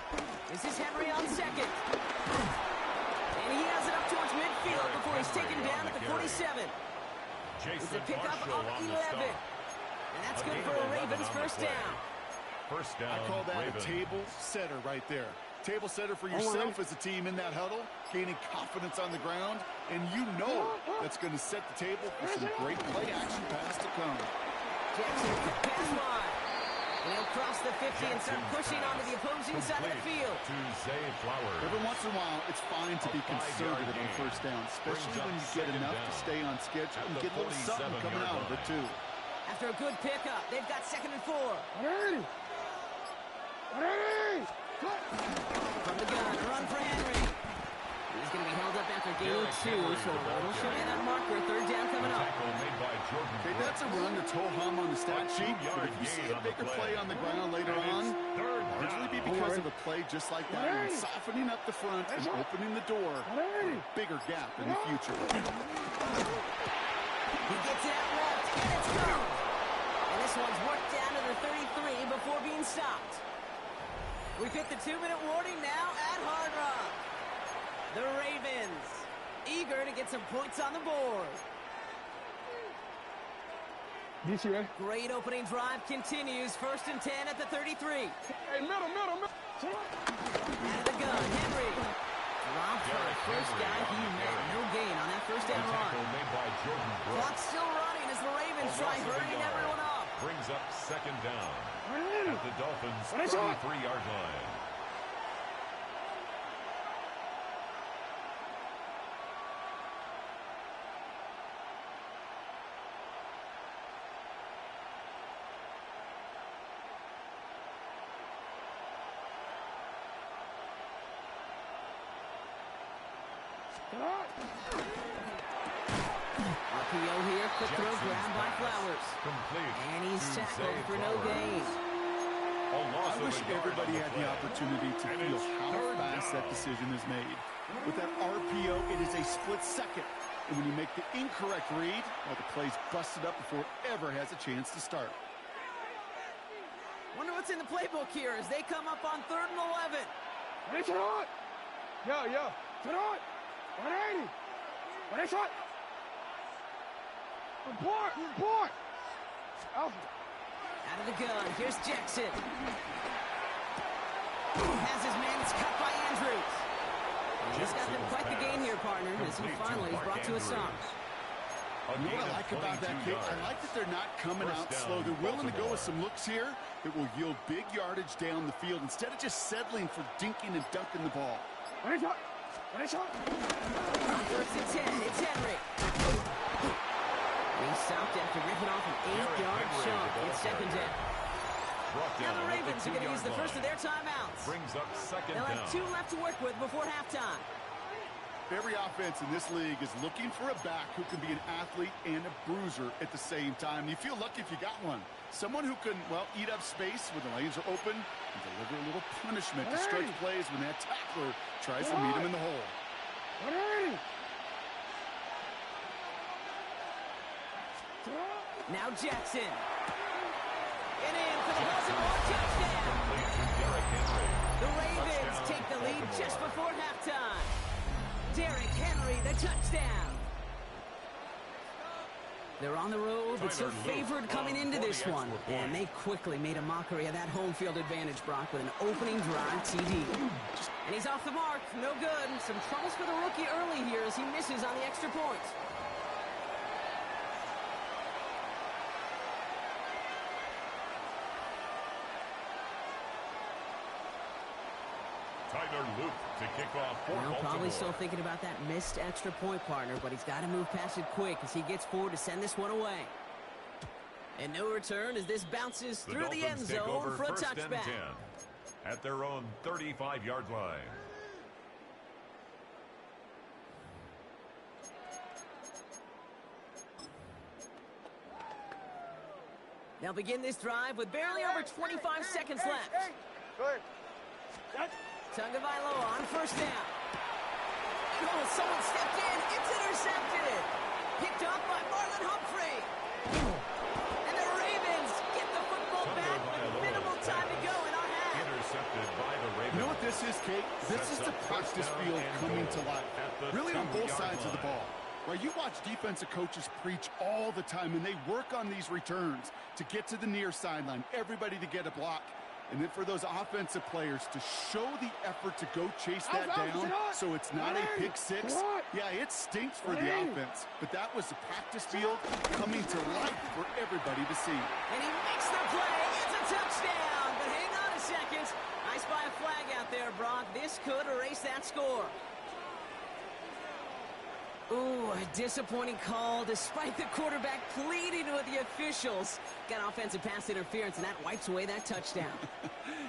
Speaker 5: This is Henry on second. And he has it up towards midfield before he's taken down at the 47. It's a pickup of 11. And that's good for a Ravens first down.
Speaker 2: First down,
Speaker 6: I call that
Speaker 2: Ravens.
Speaker 6: a table setter right there. Table setter for yourself as a team in that huddle, gaining confidence on the ground, and you know that's going to set the table for some great play action pass to come.
Speaker 5: Jackson pass line. And he'll cross the 50 and start pushing onto the opposing side of the field.
Speaker 2: To Zay Flowers.
Speaker 6: Every once in a while, it's fine to be conservative on first down, especially when you get enough to stay on schedule and get a little something coming out of it, too.
Speaker 5: After a good pickup, they've got second and 4.
Speaker 4: 180! 180!
Speaker 5: From the gun, run for Henry. He's going to be held up after gain 2, so it'll show you that marker. Third down coming up.
Speaker 6: Okay, that's a run that's ho-hum on the stat sheet, but if you see a bigger play on the ground later on, it'll largely be because of a play just like that, and softening up the front and opening the door for a bigger gap in the future.
Speaker 5: He gets it out left, and it's gone. And this one's worked down to the 33 before being stopped. We've hit the 2-minute warning now at Hard Rock. The Ravens, eager to get some points on the board. Great opening drive continues. First and 10 at the 33.
Speaker 4: Hey, middle.
Speaker 5: Out of the gun, Henry. Dropped for a first down. He met no gain on that first down run. Clock's still running as the Ravens try hurrying everyone up.
Speaker 2: Brings up second down at the Dolphins' 33-yard line.
Speaker 5: RPO here, quick throw grab by Flowers. And he's tackled for no gain.
Speaker 6: I wish everybody had the opportunity to feel how fast that decision is made. With that RPO, it is a split second. And when you make the incorrect read, well, the play's busted up before it ever has a chance to start.
Speaker 5: Wonder what's in the playbook here as they come up on 3rd and 11.
Speaker 4: Hey, sit hot! Yeah. Sit hot! 180! What is shot? Report! Alpha.
Speaker 5: Out of the gun, here's Jackson. Has his man, it's cut by Andrews. And he's got them quite the gain here, partner, as he finally is brought to a stop.
Speaker 6: You know what I like about that kick? I like that they're not coming out slow. They're willing to go with some looks here that will yield big yardage down the field instead of just settling for dinking and dunking the ball.
Speaker 5: On first and 10, it's Henry. And he's stopped after ripping off an 8-yard shot. It's second down. Now the Ravens are going to use the first of their timeouts.
Speaker 2: Brings up second down.
Speaker 5: They'll have 2 left to work with before halftime.
Speaker 6: Every offense in this league is looking for a back who can be an athlete and a bruiser at the same time. You feel lucky if you got one. Someone who can, well, eat up space when the lanes are open and deliver a little punishment to stretch plays when that tackler tries to meet him in the hole.
Speaker 5: Now Jackson. And in for the Baltimore touchdown. The Ravens take the lead just before halftime. Derrick Henry, the touchdown. They're on the road, but still favored coming into this one. And they quickly made a mockery of that home field advantage, Brock, with an opening drive TD. And he's off the mark. No good. Some troubles for the rookie early here as he misses on the extra point.
Speaker 2: Luke to kick off for Baltimore.
Speaker 5: Probably still thinking about that missed extra point, partner, but he's got to move past it quick as he gets forward to send this one away. And no return as this bounces through the end zone for a touchback.
Speaker 2: At their own 35-yard line.
Speaker 5: They'll begin this drive with barely over 25 seconds left. Tagovailoa on first down. Oh, someone stepped in. It's intercepted. Picked up by Marlon Humphrey. And the Ravens get the football back with minimal time to go in our half.
Speaker 2: Intercepted by the Ravens.
Speaker 6: You know what this is, Kate? This is the practice field coming to life. Really on both sides of the ball. Right, you watch defensive coaches preach all the time, and they work on these returns to get to the near sideline, everybody to get a block. And then for those offensive players to show the effort to go chase that down so it's not a pick six. Yeah, it stinks for the offense, but that was the practice field coming to life for everybody to see.
Speaker 5: And he makes the play. It's a touchdown. But hang on a second. I spy a flag out there, Brock. This could erase that score. Ooh, a disappointing call despite the quarterback pleading with the officials. Got offensive pass interference, and that wipes away that touchdown.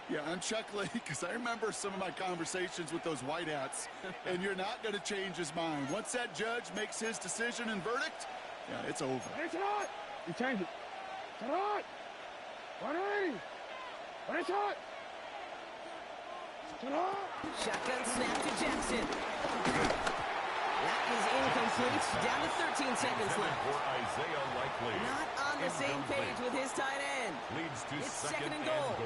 Speaker 6: Yeah, I'm chuckling because I remember some of my conversations with those whiteouts, and you're not going to change his mind. Once that judge makes his decision and verdict, yeah, it's over.
Speaker 4: It's not. You change it. It's not. 180. What is it?
Speaker 5: Shotgun snap to Jackson. That is incomplete. Down to 13 seconds left. Not on the same page with his tight end.
Speaker 2: Leads to
Speaker 5: it's second and goal.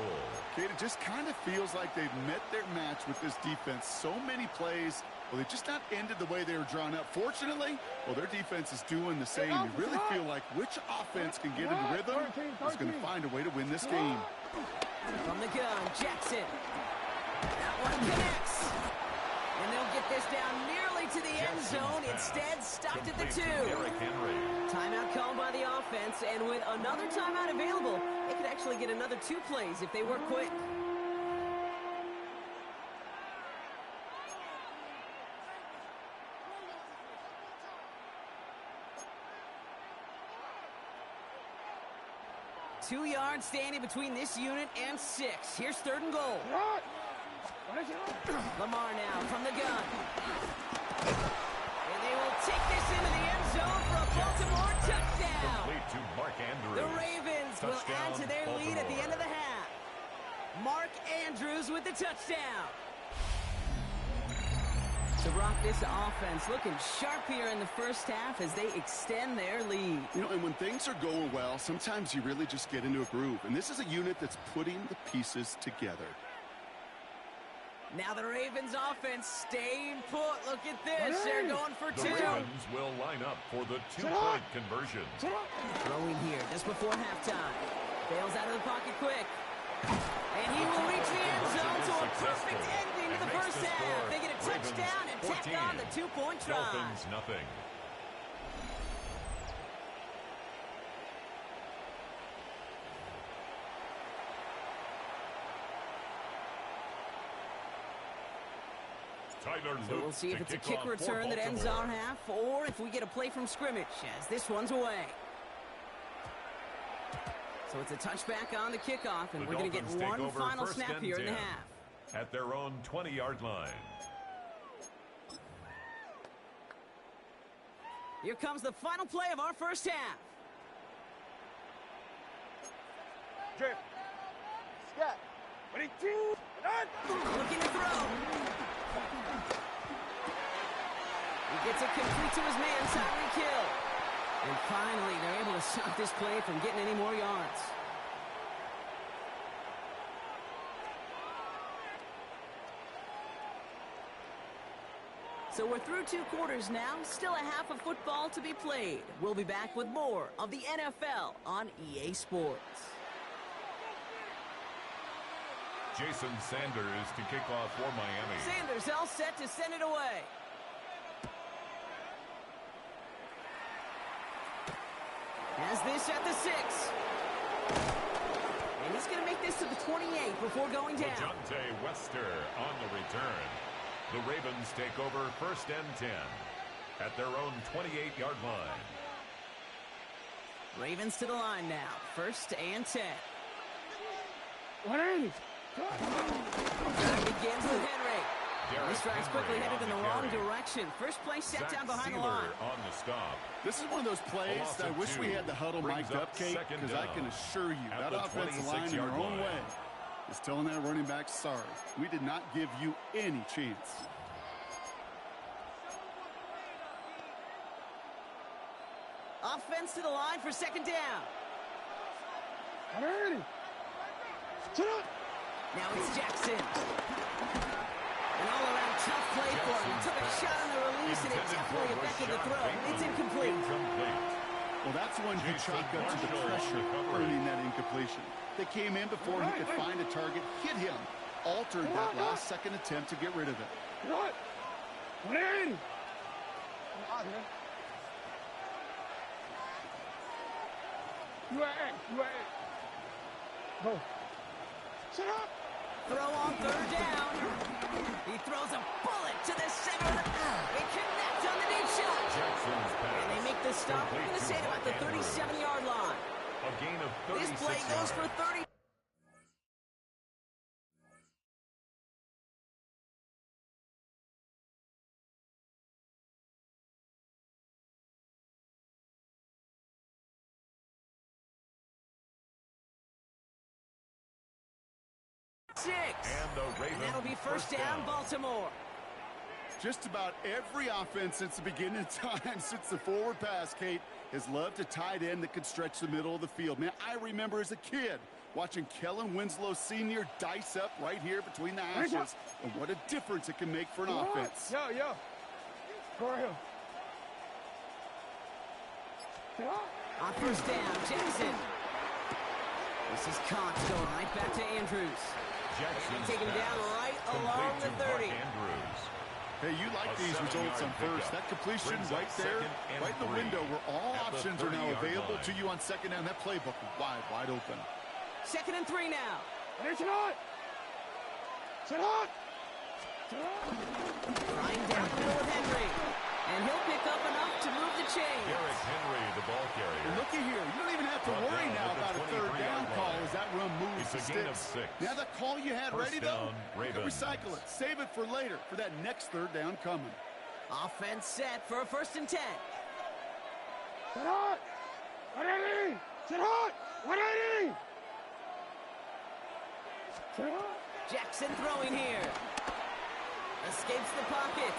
Speaker 6: Kate, it just kind of feels like they've met their match with this defense. So many plays, well, they just not ended the way they were drawn up. Fortunately, well, their defense is doing the same. You really feel like which offense can get into rhythm is going to find a way to win this game.
Speaker 5: From the gun, Jackson. That one connects. And they'll get this down nearly to the end zone. Instead, stopped at the 2. Timeout called by the offense, and with another timeout available, they could actually get another 2 plays if they work quick. Two yards standing between this unit and 6. Here's third and goal. Lamar now from the gun. And they will take this into the end zone for a Baltimore touchdown.
Speaker 2: Complete to Mark Andrews.
Speaker 5: The Ravens will add to their lead at the end of the half. Mark Andrews with the touchdown. To rock this offense, looking sharp here in the first half as they extend their lead.
Speaker 6: You know, and when things are going well, sometimes you really just get into a groove. And this is a unit that's putting the pieces together.
Speaker 5: Now the Ravens offense staying put. Look at this. They're going for 2.
Speaker 2: The Ravens will line up for the 2-point conversion.
Speaker 5: Throwing here just before halftime. Bails out of the pocket quick. And he will reach the end zone to a perfect ending to the first half. They get a touchdown and tack on the 2-point try.
Speaker 2: Dolphins nothing.
Speaker 5: So we'll see if it's a kick return that ends our half, or if we get a play from scrimmage, as this one's away. So it's a touchback on the kickoff, and we're going to get one final snap here in the half.
Speaker 2: At their own 20-yard line.
Speaker 5: Here comes the final play of our first half.
Speaker 4: Drip. Scat. Ready, two.
Speaker 5: Looking to throw. He gets it complete to his man, Tyreek Hill. And finally, they're able to stop this play from getting any more yards. So we're through 2 quarters now, still a half of football to be played. We'll be back with more of the NFL on EA Sports.
Speaker 2: Jason Sanders to kick off for Miami.
Speaker 5: Sanders all set to send it away. Has this at the 6. And he's going to make this to the 28 before going down.
Speaker 2: Dejounte Wester on the return. The Ravens take over 1st and 10 at their own 28-yard line.
Speaker 5: Ravens to the line now. 1st and 10.
Speaker 4: 180.
Speaker 5: Begins with Henry. This drive's quickly headed in the wrong direction. First play set down behind the line.
Speaker 2: On the stop.
Speaker 6: This is one of those plays that I wish we had the huddle mic'd up, Kate, because I can assure you that offensive line in their own way is telling that running back, sorry, we did not give you any chance.
Speaker 5: Offense to the line for 2nd down.
Speaker 4: 180.
Speaker 5: Now it's Jackson. An all-around tough play for him. He took a shot on the release, and it definitely affected the throw. It's incomplete.
Speaker 6: Well, that's when you chalk up to the pressure earning that incompletion. They came in before he could find a target, hit him, altered that last-second attempt to get rid of it.
Speaker 4: 180. You are X. Go. Shut up.
Speaker 5: Throw on 3rd down. He throws a bullet to the center of the path. They connect on the deep shot. And they make the stop. We're going to say it about the 37-yard line.
Speaker 2: A gain of 36
Speaker 5: This play goes for 30. And that'll be first down, Baltimore.
Speaker 6: Just about every offense since the beginning of time, since the forward pass, Kate, has loved a tight end that could stretch the middle of the field. Man, I remember as a kid watching Kellen Winslow Sr. dice up right here between the hashes, and what a difference it can make for an offense.
Speaker 4: Yo. Go ahead.
Speaker 5: On 1st down, Jackson. This is Cox going right back to Andrews.
Speaker 2: Jackson
Speaker 5: take him down right along the 30.
Speaker 6: Hey, you like these results on first. That completion right there, right in the window where all options are now available to you on 2nd down. That playbook wide open.
Speaker 5: 2nd and 3 now.
Speaker 4: Sit hot.
Speaker 5: Right down the middle with Henry. And he'll pick up enough to move the chains.
Speaker 2: Derrick Henry, the ball carrier.
Speaker 6: And looky here. You don't even have to worry now about a 3rd down call as that run moves the sticks. Now that call you had ready, though, recycle it. Save it for later for that next 3rd down coming.
Speaker 5: Offense set for a 1st and 10.
Speaker 4: Sit hot. 180. Sit hot. 180. Sit hot.
Speaker 5: Jackson throwing here. Escapes the pocket.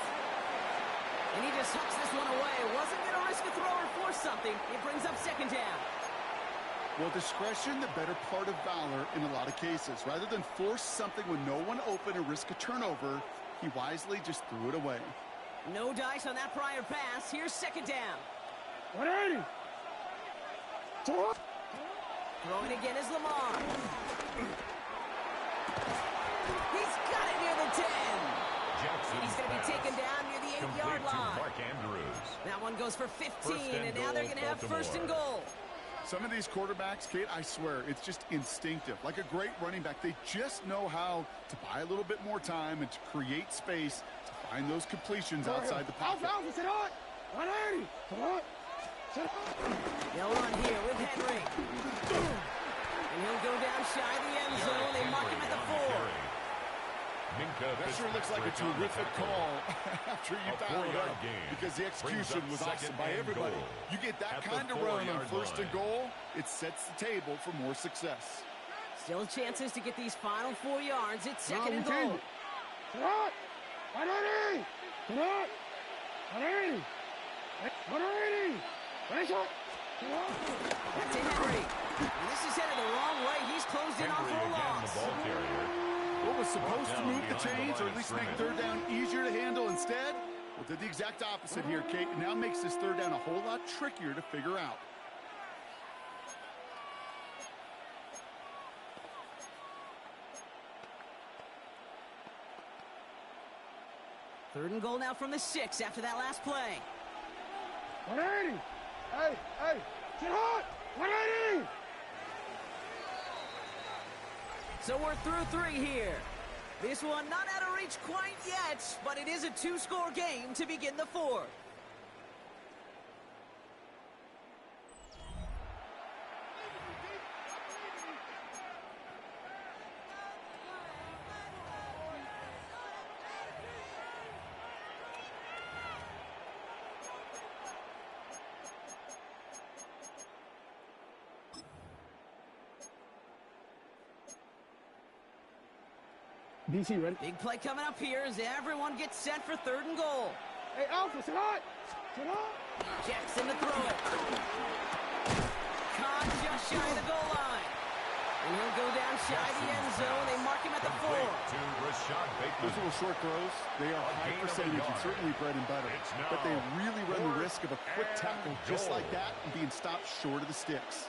Speaker 5: And he just hooks this one away. Wasn't going to risk a throw or force something. It brings up 2nd down.
Speaker 6: Well, discretion, the better part of valor in a lot of cases. Rather than force something when no one open and risk a turnover, he wisely just threw it away.
Speaker 5: No dice on that prior pass. Here's 2nd down.
Speaker 4: 180.
Speaker 5: Throwing again is Lamar. He's got it near the 10. He's going to be taken down near the 8-yard line. That one goes for 15, and now they're going to have 1st and goal.
Speaker 6: Some of these quarterbacks, Kate, I swear, it's just instinctive. Like a great running back, they just know how to buy a little bit more time and to create space to Find those completions outside the pocket.
Speaker 4: Alpha, sit on! 180! Come on! Sit on!
Speaker 5: They'll run here with Henry. And he'll go down shy of the end zone. They mark him at the 4.
Speaker 6: That sure looks like a terrific call after you foul it out, because the execution was awesome by everybody. You get that kind of run on 1st and goal, it sets the table for more success.
Speaker 5: Still chances to get these final 4 yards. It's 2nd and goal.
Speaker 4: Sit on! 180! Sit on! 180! 180! Nice shot! Sit on!
Speaker 5: Back to Henry. And this is headed the wrong way. He's closed in on for a loss.
Speaker 6: What was supposed to move the chains, or at least make 3rd down easier to handle instead? Well, did the exact opposite here, Kate. It now makes this 3rd down a whole lot trickier to figure out.
Speaker 5: Third and goal now from the 6 after that last play.
Speaker 4: 180! Hey! Sit on! 180!
Speaker 5: So we're through 3 here. This one not out of reach quite yet, but it is a 2-score game to begin the 4th.
Speaker 4: DC, ready?
Speaker 5: Big play coming up here as everyone gets set for 3rd and goal.
Speaker 4: Hey, Alpha, sit on! Sit on!
Speaker 5: Jackson to throw. Caught just shy of the goal line. And he'll go down shy of the end zone. They mark him at the 4.
Speaker 6: Those little short throws, they are high percentage and certainly bread and butter. But they really run the risk of a quick tackle just like that and being stopped short of the sticks.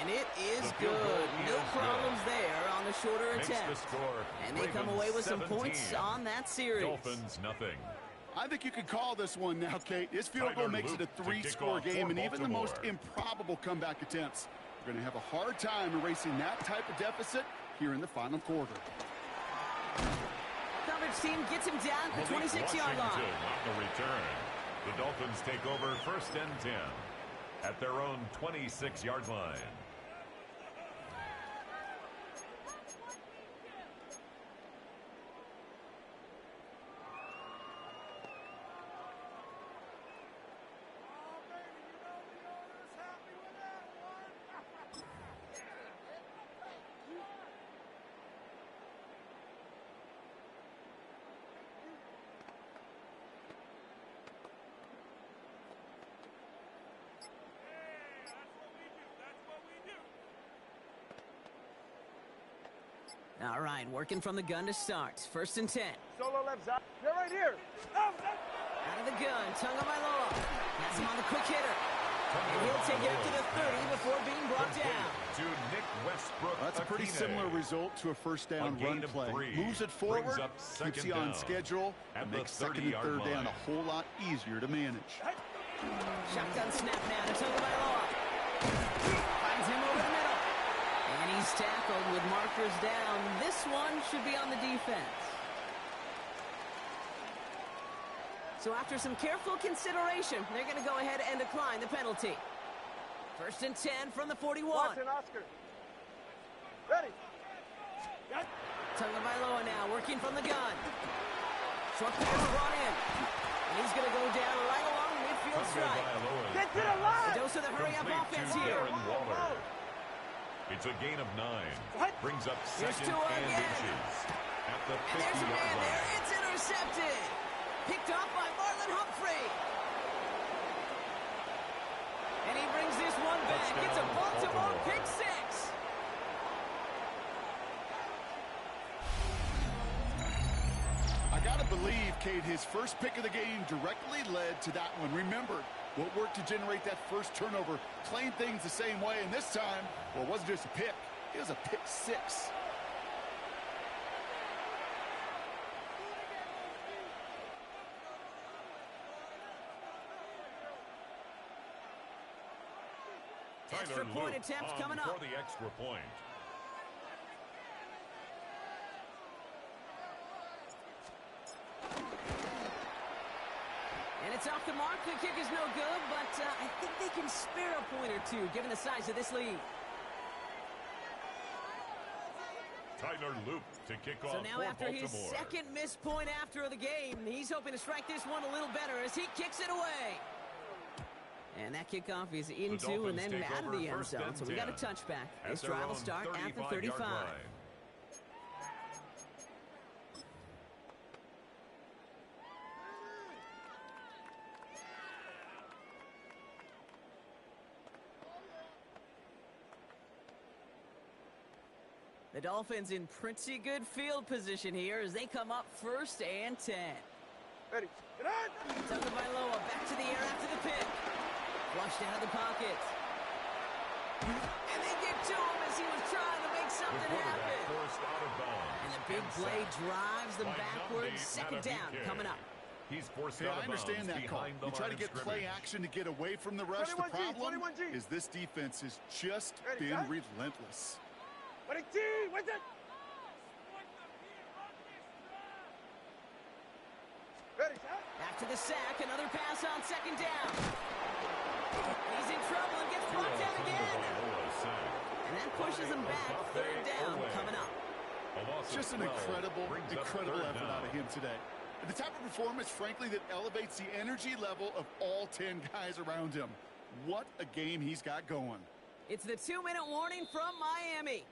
Speaker 5: And it is good. No problems there on the shorter attempt. And they come away with some points on that series.
Speaker 2: Dolphins, nothing.
Speaker 6: I think you could call this one now, Kate. This field goal makes it a 3-score game, and even the most improbable comeback attempts are going to have a hard time erasing that type of deficit here in the final quarter.
Speaker 5: Coverage team gets him down at the 26-yard line.
Speaker 2: On the return, the Dolphins take over 1st and 10 at their own 26-yard line.
Speaker 5: All right, working from the gun to start. 1st and 10.
Speaker 4: Solo left side. They're right here.
Speaker 5: Out of the gun, Tagovailoa. Has him on the quick hitter. And he'll take it up to the 30 before being brought down.
Speaker 2: To Nick Westbrook.
Speaker 6: That's a pretty similar result to a 1st down run play. Moves it forward, keeps you on schedule, and makes 2nd and 3rd down a whole lot easier to manage.
Speaker 5: Shotgun snap now to Tagovailoa. Finds him over the middle. And he's tackled with markers down. This one should be on the defense. So after some careful consideration, they're going to go ahead and decline the penalty. 1st and 10 from the 41.
Speaker 4: Watson, Oscar. Ready.
Speaker 5: Tagovailoa now working from the gun. Short pass brought in. And he's going to go down right along the midfield stripe.
Speaker 4: Get to the line!
Speaker 5: A dose of the hurry-up offense here.
Speaker 2: It's a gain of 9. Brings up 2nd
Speaker 5: Tua
Speaker 2: and
Speaker 5: again.
Speaker 2: inches at the
Speaker 5: And there's a
Speaker 2: 50-yard
Speaker 5: man
Speaker 2: line.
Speaker 5: there. It's intercepted. Picked up by Marlon Humphrey. And he brings this one back. It's a Baltimore pick 6.
Speaker 6: I got to believe, Kate, his first pick of the game directly led to that one. Remember, what worked to generate that first turnover, playing things the same way, and this time, well, it wasn't just a pick, it was a pick 6.
Speaker 5: extra point attempt coming up.
Speaker 2: For the extra point.
Speaker 5: And it's off the mark. The kick is no good, but I think they can spare a point or two, given the size of this lead.
Speaker 2: Tyler Loop to kick off
Speaker 5: So now
Speaker 2: for
Speaker 5: after his
Speaker 2: Baltimore.
Speaker 5: second missed point after the game, he's hoping to strike this one a little better as he kicks it away. And that kickoff is into and then out of the end zone. So we got a touchback. This drive will start at the 35. The Dolphins in pretty good field position here as they come up 1st and 10.
Speaker 4: Ready. Get on!
Speaker 5: Tagovailoa back to the air after the pick. Flushed out of the pocket. And they get to him as he was trying to make something happen.
Speaker 2: Forced out of bounds.
Speaker 5: And the big play drives them backwards. 2nd down coming up.
Speaker 2: He's forced
Speaker 6: Hey,
Speaker 2: out
Speaker 6: I
Speaker 2: of bounds
Speaker 6: understand that call.
Speaker 2: behind the
Speaker 6: You try
Speaker 2: line
Speaker 6: to get
Speaker 2: of
Speaker 6: play
Speaker 2: scrimmage.
Speaker 6: action to get away from the rush. The
Speaker 4: 21G,
Speaker 6: problem
Speaker 4: 21G.
Speaker 6: is this defense has just
Speaker 4: Ready,
Speaker 6: been
Speaker 4: set.
Speaker 6: relentless.
Speaker 4: Ready, T, what's it? Ready, set.
Speaker 5: After the sack, another pass on 2nd down. He's in trouble and gets brought down again. And that pushes him back. 3rd down coming up.
Speaker 6: Just an incredible effort out of him today. And the type of performance, frankly, that elevates the energy level of all 10 guys around him. What a game he's got going.
Speaker 5: It's the 2-minute warning from Miami.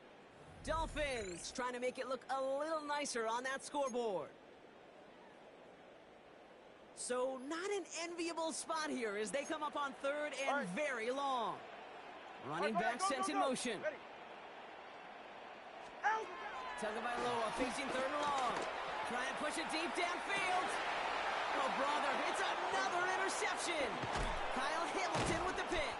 Speaker 5: Dolphins trying to make it look a little nicer on that scoreboard. So not an enviable spot here as they come up on 3rd and very long. Running back sent in motion.
Speaker 4: Ready. Out.
Speaker 5: Tagovailoa facing 3rd and long. Trying to push it deep downfield. Oh, brother, it's another interception. Kyle Hamilton with the pick.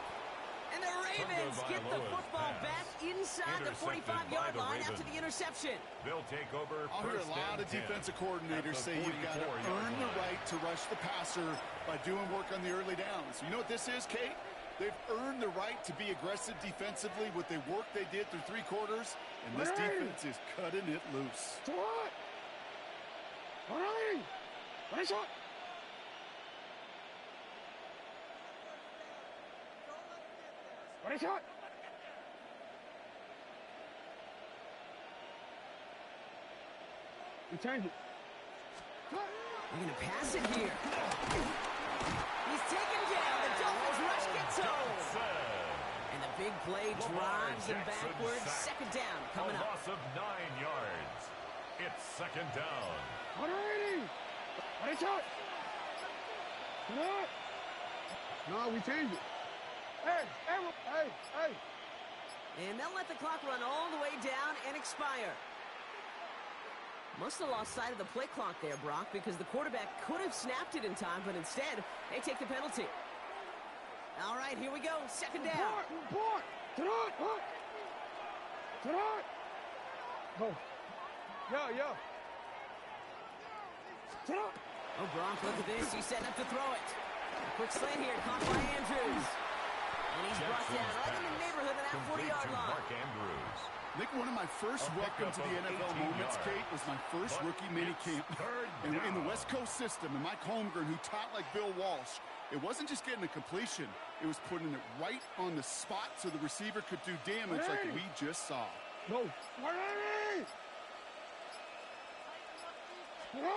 Speaker 5: And the Ravens get the football back inside the 45-yard line after the interception.
Speaker 2: They'll take over.
Speaker 6: I'll hear a lot of defensive coordinators say you've got to earn the right to rush the passer by doing work on the early downs. You know what this is, Kate? They've earned the right to be aggressive defensively with the work they did through 3 quarters, and this defense is cutting it loose.
Speaker 4: To what? Ready. Ready, shot. Ready, shot. We change it.
Speaker 5: They're going to pass it here. He's taken down. The Dolphins rush gets home. And the big play drives them backwards. 2nd down coming up.
Speaker 2: A loss of 9 yards. It's 2nd down.
Speaker 4: Ready. Ready, shot. What? No, we change it. Hey.
Speaker 5: And they'll let the clock run all the way down and expire. Must have lost sight of the play clock there, Brock, because the quarterback could have snapped it in time, but instead, they take the penalty. All right, here we go. 2nd down.
Speaker 4: Report. Go. Yeah.
Speaker 5: Oh, Brock, look at this. He's setting up to throw it. A quick slant here, caught by Andrews. And he's brought down right in the neighborhood of that 40-yard line.
Speaker 2: Mark Andrews.
Speaker 6: I think one of my first welcome to the NFL moments, Kate, was my first rookie minicamp. In the West Coast system, and Mike Holmgren, who taught like Bill Walsh, it wasn't just getting a completion. It was putting it right on the spot so the receiver could do damage like we just saw.
Speaker 4: No. Ready.
Speaker 5: They're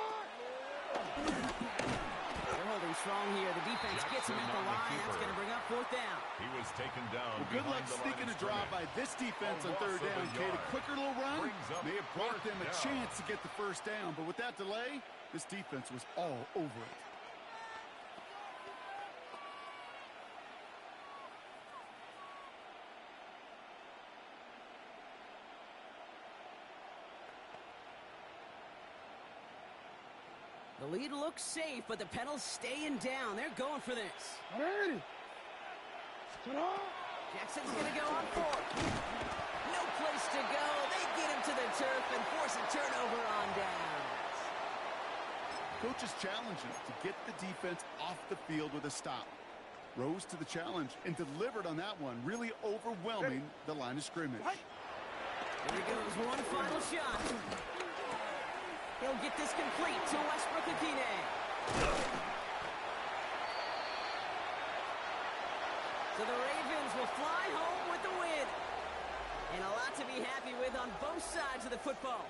Speaker 5: holding strong here. The defense gets him at the line. That's going to bring up 4th down.
Speaker 2: He was taken down.
Speaker 6: Well, good luck sneaking a drive by this defense on 3rd down, Kate. A quicker little run may have brought them a chance to get the 1st down, but with that delay, this defense was all over it.
Speaker 5: The lead looks safe, but the Penals staying down. They're going for this.
Speaker 4: Ready.
Speaker 5: Jackson's going to go on 4th. No place to go. They get him to the turf and force a turnover on downs.
Speaker 6: Coach is challenging to get the defense off the field with a stop. rose to the challenge and delivered on that one, really overwhelming the line of scrimmage.
Speaker 5: Here he goes, one final shot. He'll get this complete to Westbrook-Akine. So the Ravens will fly home with the win. And a lot to be happy with on both sides of the football.